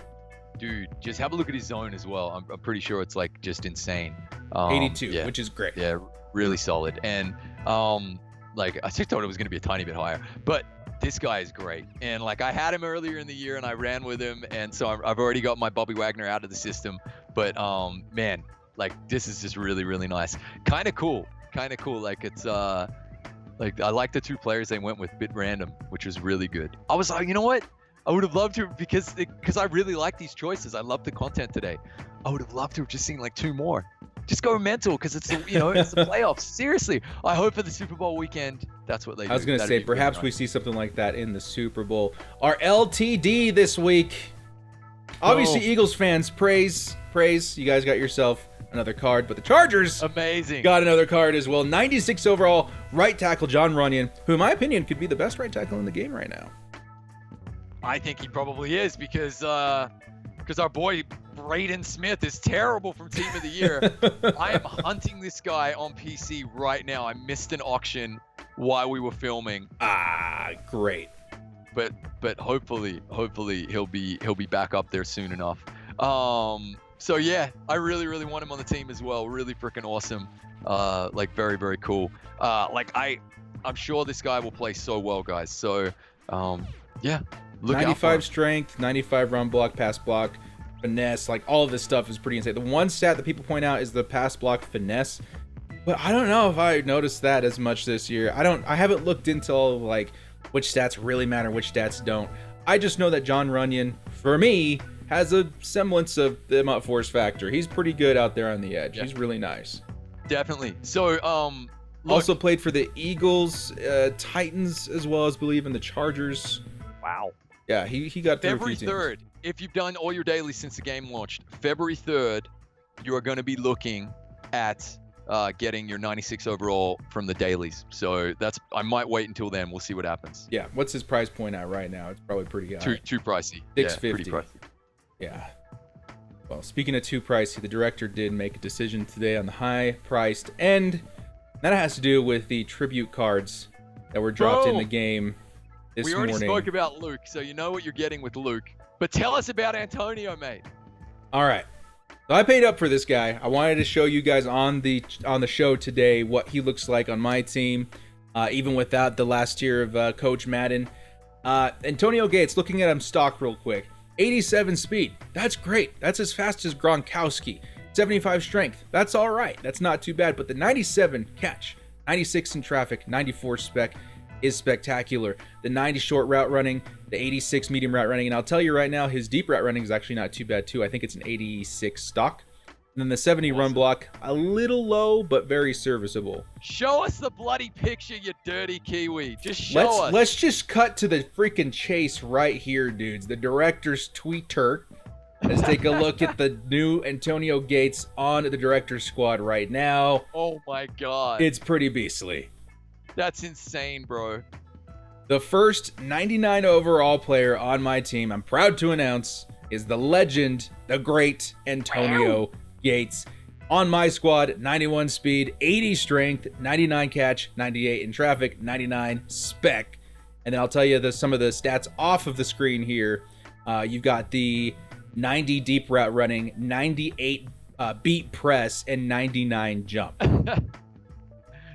Dude, just have a look at his zone as well. I'm pretty sure it's like just insane. 82, which is great. Yeah, really solid. And like I just thought it was gonna be a tiny bit higher, but this guy is great. And like I had him earlier in the year and I ran with him, and so I've already got my Bobby Wagner out of the system. But man, like this is just really, really nice. Kind of cool. Like it's like I like the 2 players they went with, bit random, which was really good. I was like, you know what? I would have loved to, because I really like these choices. I love the content today. I would have loved to have just seen like 2 more. Just go mental, because it's it's the playoffs. Seriously, I hope for the Super Bowl weekend that's what they do. I was gonna say perhaps we see something like that in the Super Bowl. Our LTD this week. Obviously, Eagles fans, praise. You guys got yourself another card, but the Chargers got another card as well. 96 overall right tackle Jon Runyan, who in my opinion could be the best right tackle in the game right now. I think he probably is, because our boy Braden Smith is terrible from Team of the Year. I am hunting this guy on PC right now. I missed an auction while we were filming. Great. But hopefully he'll be back up there soon enough. So yeah, I really, really want him on the team as well. Really freaking awesome. Like very, very cool. I'm sure this guy will play so well, guys. So yeah. Look 95 strength, 95 run block, pass block, finesse. Like all of this stuff is pretty insane. The one stat that people point out is the pass block finesse, but I don't know if I noticed that as much this year. I haven't looked into all of like which stats really matter, which stats don't. I just know that Jon Runyan, for me, has a semblance of the MUT Force factor. He's pretty good out there on the edge. He's really nice. Definitely. So also played for the Eagles, Titans, as well as believe in the Chargers. Wow. Yeah, he got through February 3rd. If you've done all your dailies since the game launched, February 3rd, you are going to be looking at getting your 96 overall from the dailies. So I might wait until then. We'll see what happens. Yeah. What's his price point at right now? It's probably pretty high. Too pricey. $650. Yeah, pretty pricey. Yeah. Well, speaking of too pricey, the director did make a decision today on the high-priced end. That has to do with the tribute cards that were dropped in the game. this We already morning. spoke about Luke, so you know what you're getting with Luke. But tell us about Antonio, mate. All right. So I paid up for this guy. I wanted to show you guys on the show today what he looks like on my team, even without the last tier of Coach Madden. Antonio Gates, looking at him stock real quick. 87 speed. That's great. That's as fast as Gronkowski. 75 strength. That's all right. That's not too bad. But the 97 catch, 96 in traffic, 94 spec is spectacular. The 90 short route running, the 86 medium route running, and I'll tell you right now, his deep route running is actually not too bad too. I think it's an 86 stock. And then the 70 run block, a little low, but very serviceable. Show us the bloody picture, you dirty Kiwi. Just show us. Let's just cut to the freaking chase right here, dudes. The director's Twitter. Let's take a look at the new Antonio Gates on the director's squad right now. Oh my God. It's pretty beastly. That's insane, bro. The first 99 overall player on my team, I'm proud to announce, is the legend, the great Antonio Gates. On my squad, 91 speed, 80 strength, 99 catch, 98 in traffic, 99 spec. And then I'll tell you some of the stats off of the screen here. You've got the 90 deep route running, 98 beat press, and 99 jump.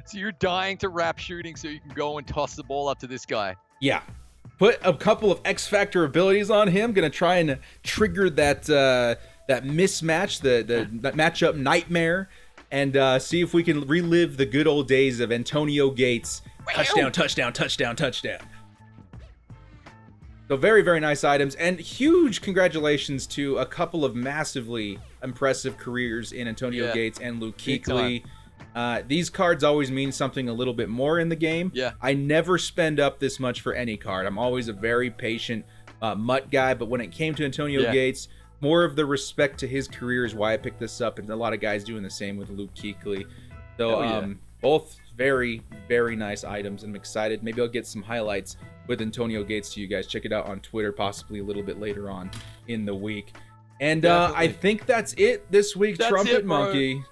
So you're dying to wrap shooting so you can go and toss the ball up to this guy. Yeah. Put a couple of X Factor abilities on him. Gonna try and trigger that that mismatch, that matchup nightmare, and see if we can relive the good old days of Antonio Gates. Touchdown, touchdown, touchdown, touchdown. So very, very nice items, and huge congratulations to a couple of massively impressive careers in Antonio Gates and Luke Kuechly. These cards always mean something a little bit more in the game. Yeah. I never spend up this much for any card. I'm always a very patient MUT guy, but when it came to Antonio Gates, more of the respect to his career is why I picked this up, and a lot of guys doing the same with Luke Kuechly. So both very, very nice items, and I'm excited. Maybe I'll get some highlights with Antonio Gates to you guys. Check it out on Twitter, possibly a little bit later on in the week. And I think that's it this week, Trumpetmonkey.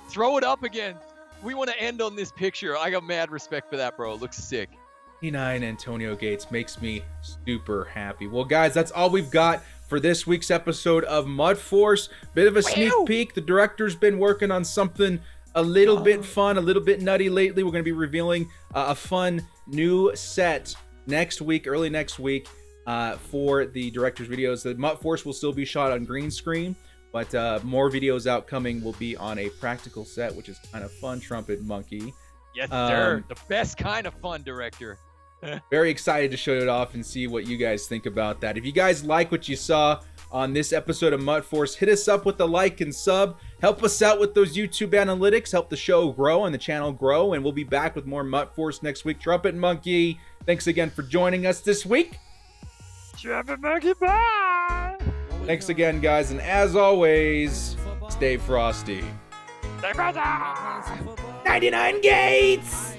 Throw it up again. We want to end on this picture. I got mad respect for that, bro. It looks sick. 89 Antonio Gates makes me super happy. Well, guys, that's all we've got for this week's episode of MUT Force. Bit of a sneak peek. The director's been working on something a little bit fun, a little bit nutty lately. We're going to be revealing a fun new set next week, early next week, for the director's videos. The MUT Force will still be shot on green screen, but more videos out coming will be on a practical set, which is kind of fun, Trumpetmonkey. Yes, sir. The best kind of fun, director. Very excited to show it off and see what you guys think about that. If you guys like what you saw on this episode of MUT Force, hit us up with the like and sub. Help us out with those YouTube analytics. Help the show grow and the channel grow. And we'll be back with more MUT Force next week. Trumpetmonkey, thanks again for joining us this week. Trumpetmonkey, bye. Thanks again, guys. And as always, stay frosty. Stay frosty. 99 Gates!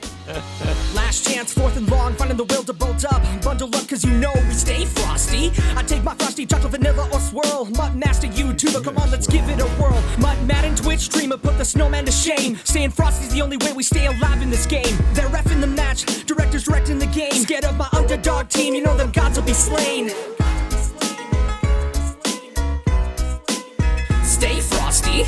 Last chance, 4th and long, finding the will to bolt up. Bundle up, cause you know we stay frosty. I take my frosty, chocolate, vanilla, or swirl. MUT Master, YouTuber, come on, let's give it a whirl. MUT Madden, Twitch streamer, put the snowman to shame. Staying frosty's the only way we stay alive in this game. They're reffing the match, directors directing the game. Scared of my underdog team, you know them gods will be slain. Stay frosty.